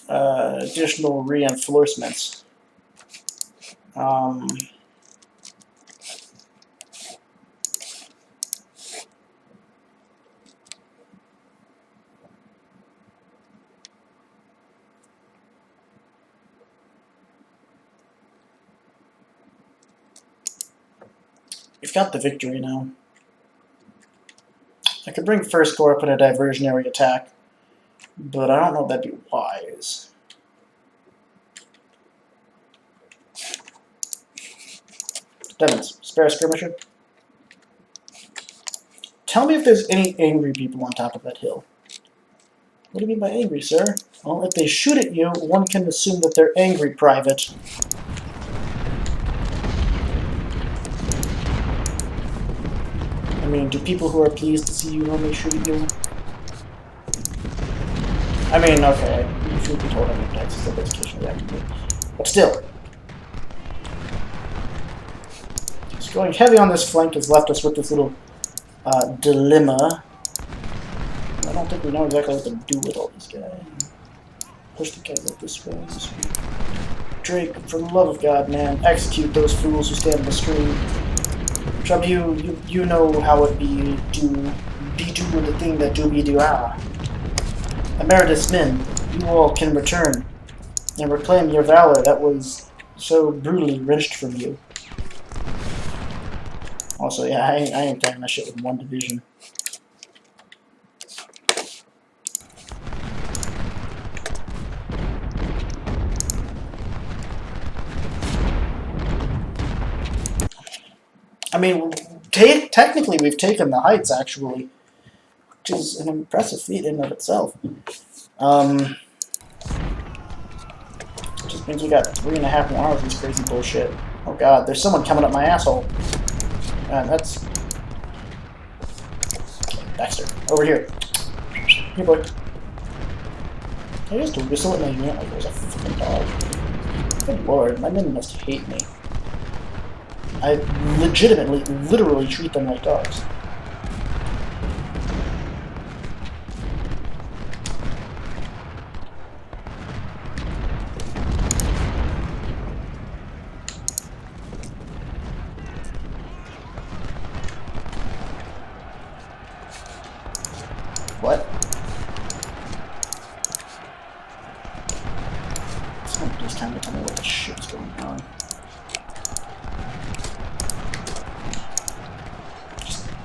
additional reinforcements. We've got the victory now. I could bring First Corps up in a diversionary attack, but I don't know if that'd be wise. Devons, spare a skirmisher. Tell me if there's any angry people on top of that hill. What do you mean by angry, sir? Well, if they shoot at you, one can assume that they're angry, Private. I mean, do people who are pleased to see you normally shoot at you? I mean, okay, you should be told I'm in Texas, that's occasionally active. But still. Just going heavy on this flank has left us with this little dilemma. I don't think we know exactly what to do with all these guys. Push the guys this way, this way. Drake, for the love of God, man, execute those fools who stand in the stream. Trouble you know how it be doing the thing that do be do ah. Emeritus men, you all can return and reclaim your valor that was so brutally wrenched from you. Also, yeah, I ain't carrying that shit with one division. I mean, technically we've taken the heights, actually, which is an impressive feat in and of itself. Just means we got 3.5 more hours of this crazy bullshit. Oh god, there's someone coming up my asshole. Man, that's... Baxter, over here. Here, boy. I used to whistle at my unit like there's a fucking dog. Good lord, my men must hate me. I legitimately, literally treat them like dogs.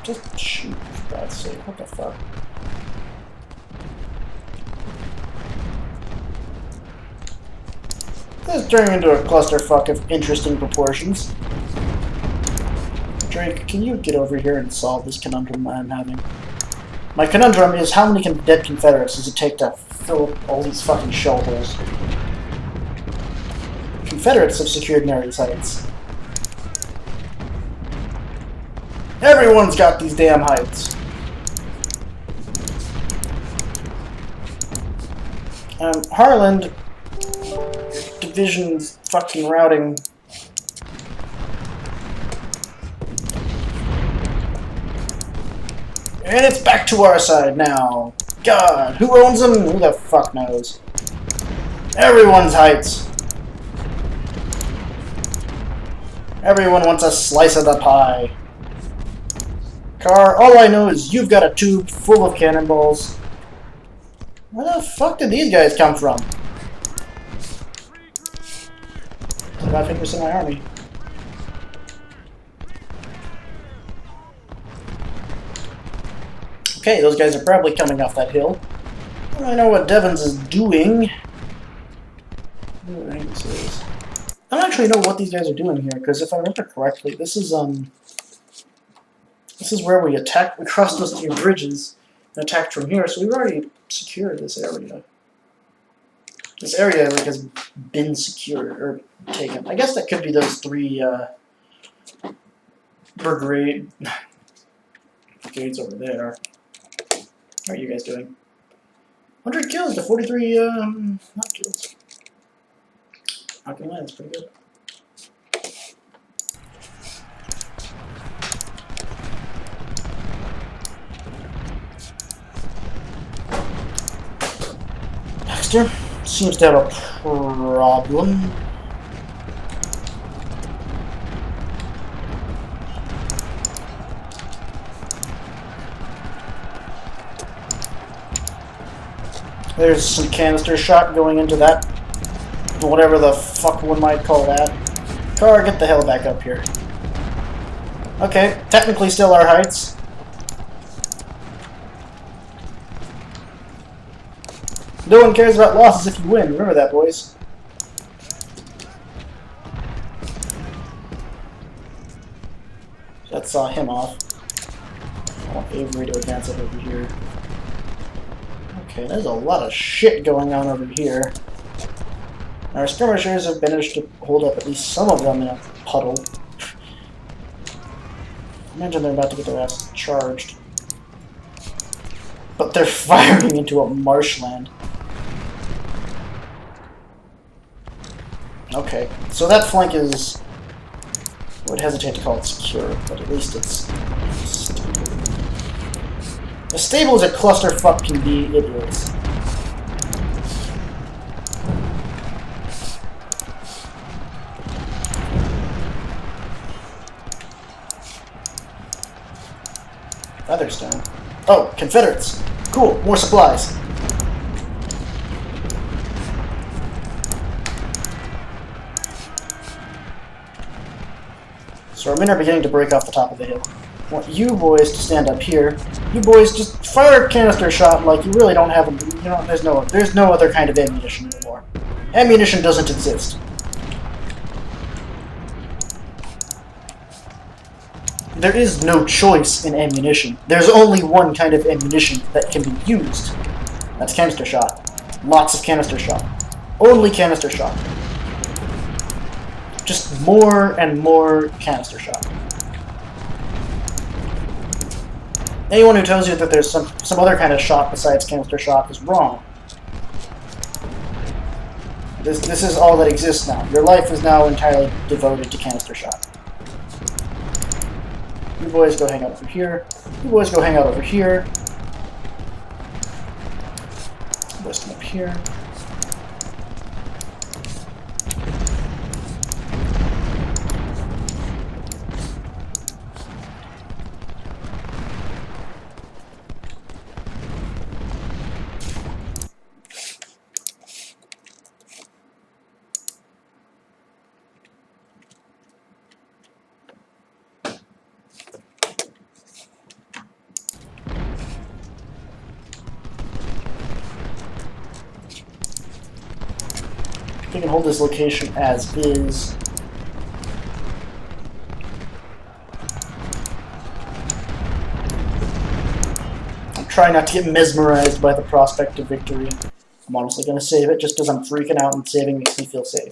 Just shoot, for God's sake. What the fuck? This is turning into a clusterfuck of interesting proportions. Drake, can you get over here and solve this conundrum I'm having? My conundrum is how many dead Confederates does it take to fill all these fucking shell holes? Confederates have secured Mary's Heights. Everyone's got these damn heights. Harland Division's fucking routing. And it's back to our side now. God, who owns them? Who the fuck knows? Everyone's heights. Everyone wants a slice of the pie. Car, all I know is you've got a tube full of cannonballs. Where the fuck did these guys come from? About 50% of my army. Okay, those guys are probably coming off that hill. I don't know what Devons is doing. I don't actually know what these guys are doing here, because if I remember correctly, this is where we attacked. We crossed those two bridges and attacked from here, so we've already secured this area. This area like has been secured or taken. I guess that could be those three brigades over there. How are you guys doing? 100 kills to 43 not kills. Not gonna lie, that's pretty good. Baxter seems to have a problem. There's some canister shot going into that, whatever the fuck one might call that. Car, get the hell back up here. Okay, technically still our heights. No one cares about losses if you win. Remember that, boys. That saw him off. I want Avery to advance up over here. Okay, there's a lot of shit going on over here. Our skirmishers have managed to hold up at least some of them in a puddle. Imagine they're about to get their ass charged. But they're firing into a marshland. Okay, so that flank is... I would hesitate to call it secure, but at least it's stable. As stable as a clusterfuck can be, it is. Featherstone. Oh, Confederates! Cool, more supplies. So our men are beginning to break off the top of the hill. I want you boys to stand up here. You boys just fire a canister shot like you really don't have a... You know, there's no other kind of ammunition anymore. Ammunition doesn't exist. There is no choice in ammunition. There's only one kind of ammunition that can be used. That's canister shot. Lots of canister shot. Only canister shot. Just more and more canister shot. Anyone who tells you that there's some other kind of shot besides canister shot is wrong. This is all that exists now. Your life is now entirely devoted to canister shot. You boys go hang out over here. You boys go hang out over here. You boys come up here. we can hold this location as is. I'm trying not to get mesmerized by the prospect of victory. I'm honestly going to save it just because I'm freaking out and saving makes me feel safe.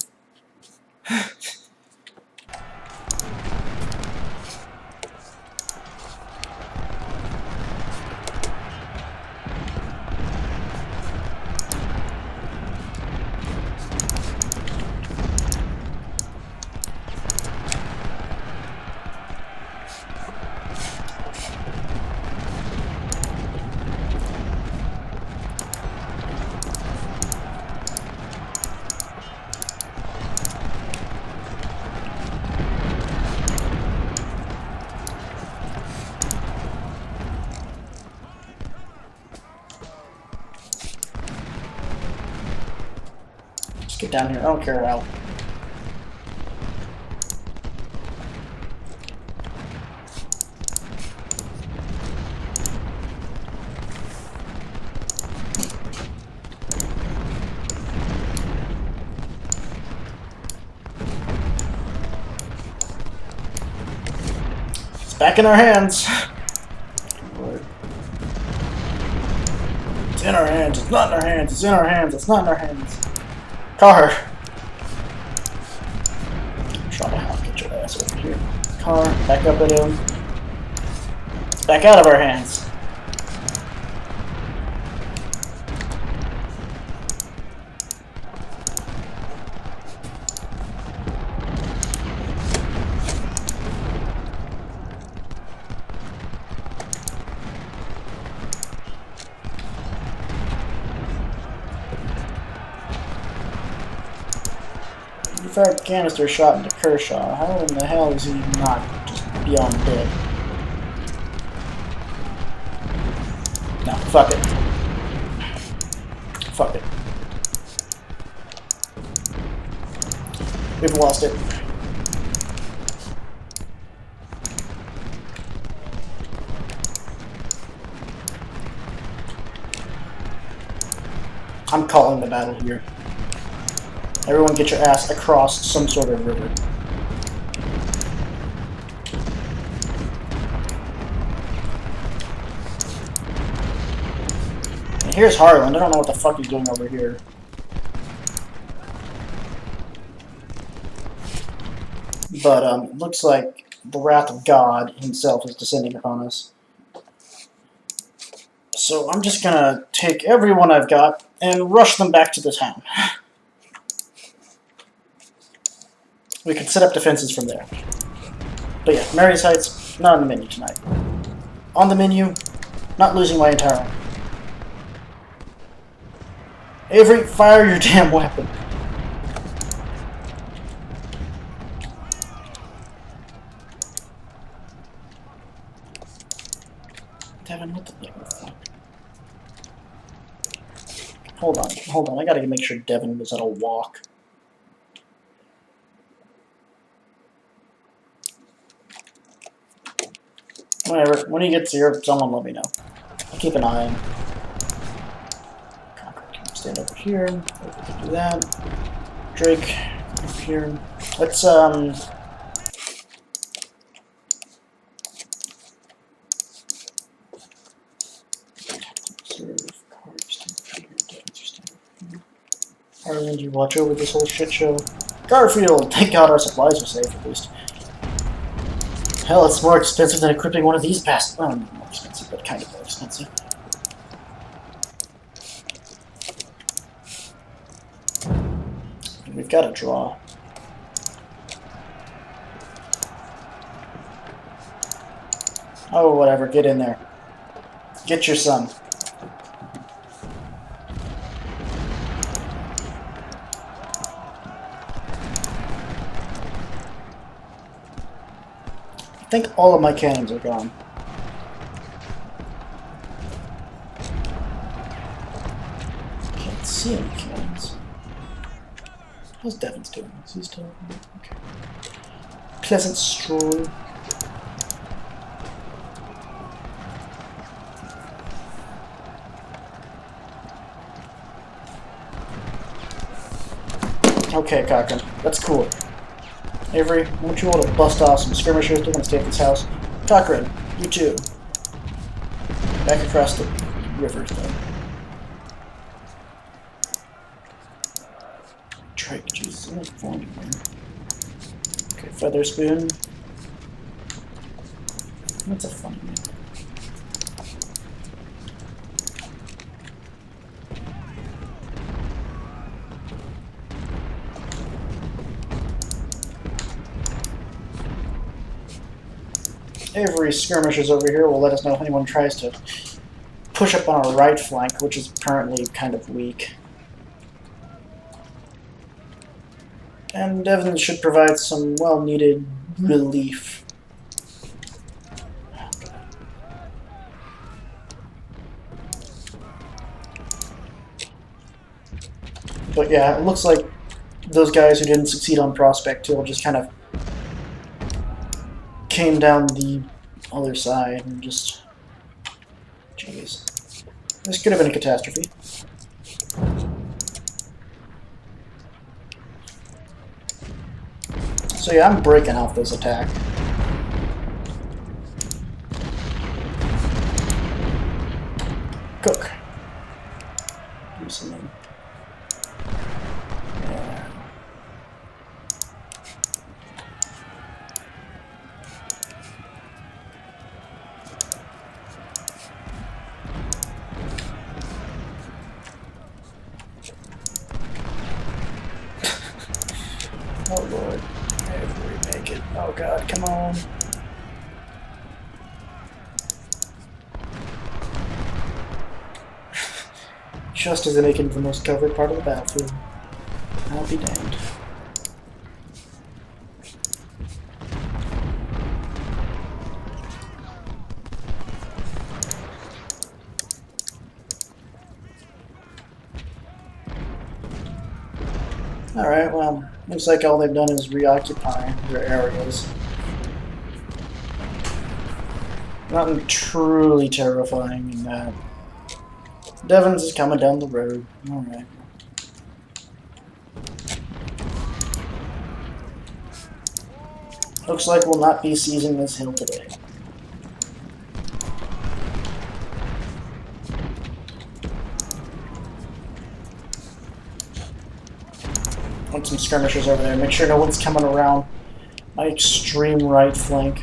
Just get down here. I don't care how. It's back in our hands. It's in our hands. It's not in our hands. It's in our hands. It's not in our hands. Car. Try to help get your ass over here. Car. Back up at him. It's back out of our hands. You fired a canister shot into Kershaw. How in the hell is he not just beyond dead? No, fuck it. Fuck it. We've lost it. I'm calling the battle here. Everyone get your ass across some sort of river. And here's Harland. I don't know what the fuck he's doing over here. But it looks like the wrath of God himself is descending upon us. So I'm just gonna take everyone I've got and rush them back to the town. We can set up defenses from there. But yeah, Marius Heights, not on the menu tonight. On the menu, not losing my entire army. Avery, fire your damn weapon. Devin, what the fuck? Hold on, I gotta make sure Devin was at a walk. Whatever, when he gets here, someone let me know. I'll keep an eye on him. Conqueror can stand over here. We can do that. Drake, over here. Let's, Harland, you watch over this whole shit show. Garfield! Thank God our supplies are safe, at least. Hell, it's more expensive than equipping one of these past. Oh, not more expensive, but kind of more expensive. We've got to draw. Oh, whatever. Get in there. Get your son. I think all of my cannons are gone. Can't see any cannons. How's Devin's doing? Is he still okay? Pleasant stroll. Okay, Cochran, that's cool. Avery, I want you all to bust off some skirmishers. They're gonna stay at this house. Cochran, you too. Back across the rivers, though. Drake, Jesus, I'm finding him. Okay, Featherspoon. That's a funny name. Every skirmishers over here will let us know if anyone tries to push up on our right flank, which is apparently kind of weak. And Devon should provide some well-needed relief. But yeah, it looks like those guys who didn't succeed on Prospect Hill just kind of came down the other side and just... Jeez. This could have been a catastrophe. So yeah, I'm breaking off this attack. Cook. Do something. Yeah. Oh lord. If we make it. Oh god, come on. Just as they make it into the most covered part of the battlefield. I'll be damned. Alright, well, looks like all they've done is reoccupy their areas. Nothing truly terrifying in that. Devon's is coming down the road. Alright. Looks like we'll not be seizing this hill today. Want some skirmishers over there. Make sure no one's coming around my extreme right flank.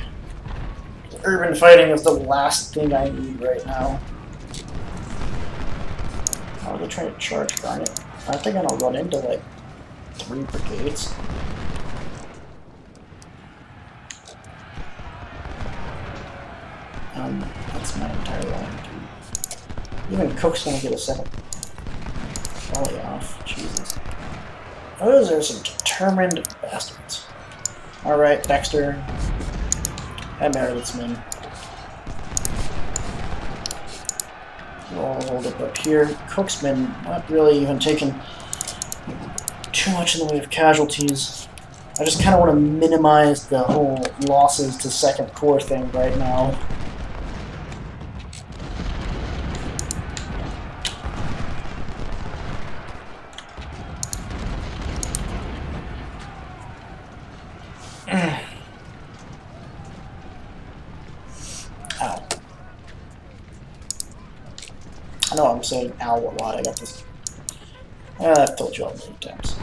Urban fighting is the last thing I need right now. Oh, they're trying to charge Garnet. Aren't they gonna run into like 3 brigades? That's my entire line too. Even Cook's gonna get a second volley off. Jesus. Those are some determined bastards. Alright, Dexter. And Meredith's men. We'll all hold it up here. Cook's men not really even taking too much in the way of casualties. I just kind of want to minimize the whole losses to Second Corps thing right now. Ow. I know I'm saying ow a lot. I got this. I've told you all many times.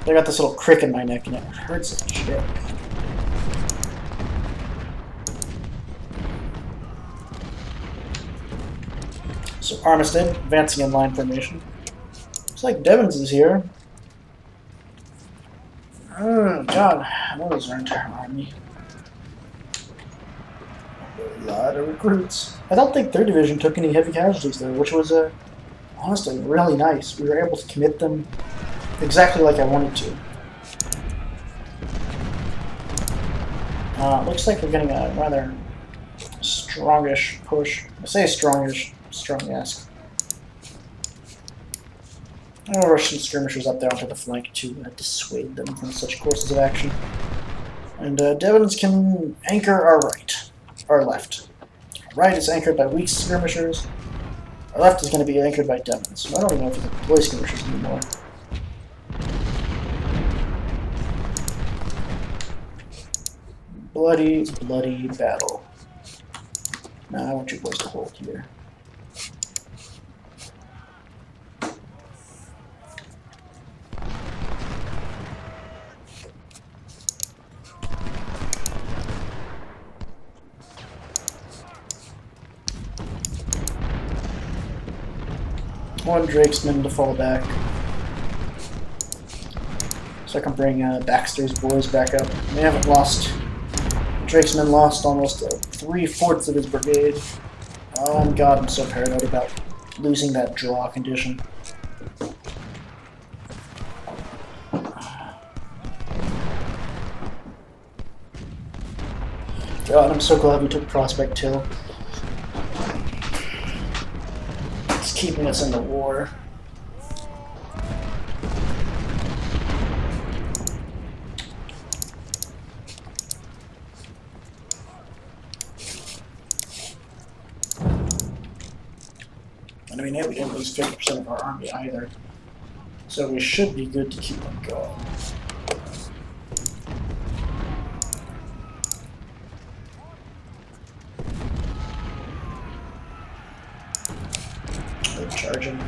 I got this little crick in my neck and it hurts like shit. So Armistead, advancing in line formation. Looks like Devons is here. Oh god, those aren't our army. A lot of recruits. I don't think 3rd Division took any heavy casualties though, which was honestly really nice. We were able to commit them exactly like I wanted to. Looks like we're getting a rather strongish push. I say strongish, strong-esque. I'll rush some skirmishers up there onto the flank to dissuade them from such courses of action. And Devons can anchor our right. Our left. Our right is anchored by weak skirmishers. Our left is going to be anchored by Devons. So I don't even know if we can deploy skirmishers anymore. Bloody, bloody battle. Now I want you boys to hold here. One Drakesman to fall back. So I can bring Baxter's boys back up. We haven't lost. Drakesman lost almost 3/4 of his brigade. Oh god, I'm so paranoid about losing that draw condition. God, I'm so glad we took Prospect Hill. It's keeping us in the war. I mean, yeah, we didn't lose 50% of our army either. So we should be good to keep on going. They're charging.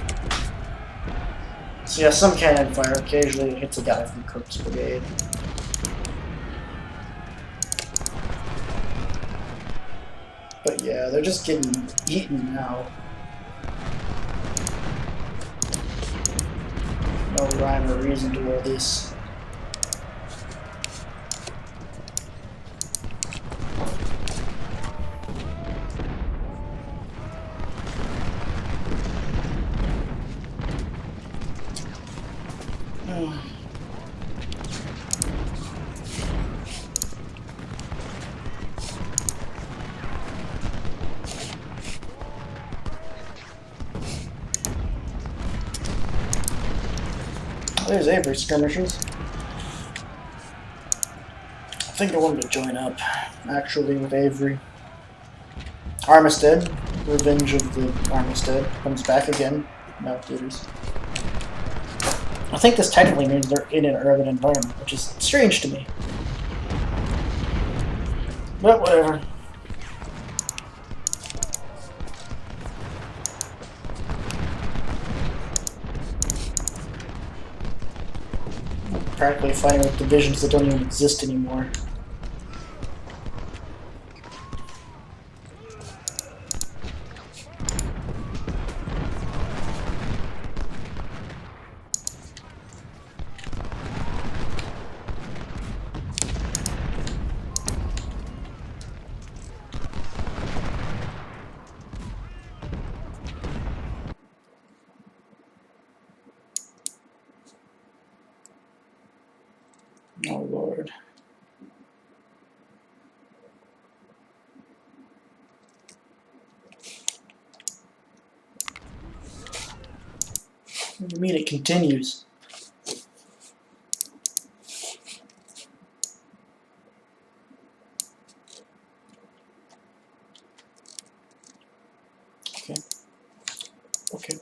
So yeah, some cannon fire occasionally hits a guy from Cook's brigade. But yeah, they're just getting eaten now. No rhyme or reason to all this. There's Avery skirmishers. I think I wanted to join up, actually, with Avery. Armistead, Revenge of the Armistead, comes back again. No theaters. I think this technically means they're in an urban environment, which is strange to me. But whatever. Practically fighting with divisions that don't even exist anymore. Oh Lord. What do you mean it continues? Okay. Okay.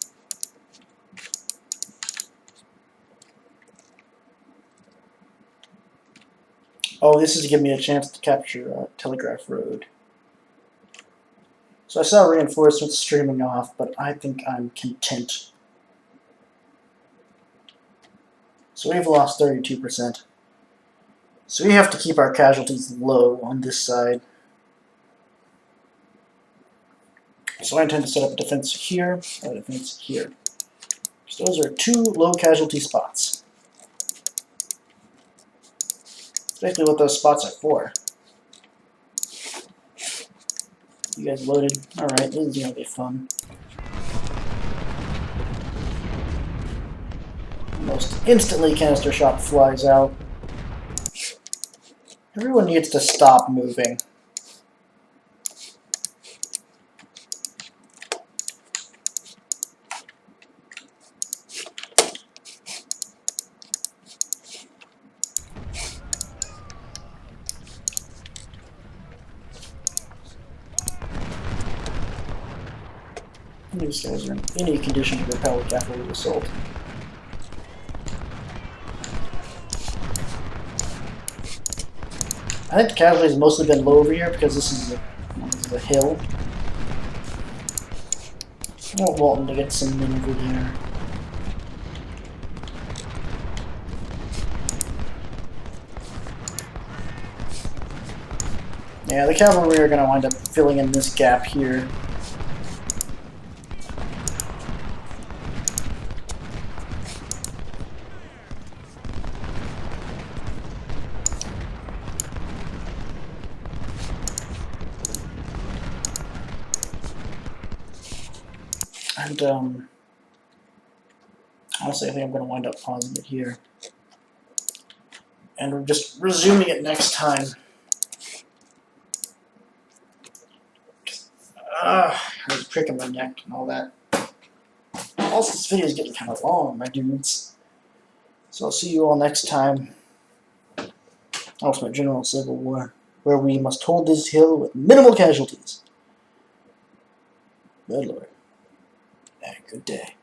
Oh, this is to give me a chance to capture Telegraph Road. So I saw reinforcements streaming off, but I think I'm content. So we've lost 32%. So we have to keep our casualties low on this side. So I intend to set up a defense here, or a defense here. So those are 2 low casualty spots. That's basically what those spots are for. You guys loaded? Alright, this is gonna be fun. Almost instantly canister shot flies out. Everyone needs to stop moving. These guys are in any condition to repel a cavalry assault. I think the casualties have mostly been low over here because this is the hill. I want Walton to get some men over there. Yeah, the cavalry are going to wind up filling in this gap here. And, honestly, I think I'm going to wind up pausing it here. And we're just resuming it next time. I was pricking my neck and all that. Also, this video is getting kind of long, my dudes. So I'll see you all next time. Ultimate General Civil War, where we must hold this hill with minimal casualties. Good lord. And good day.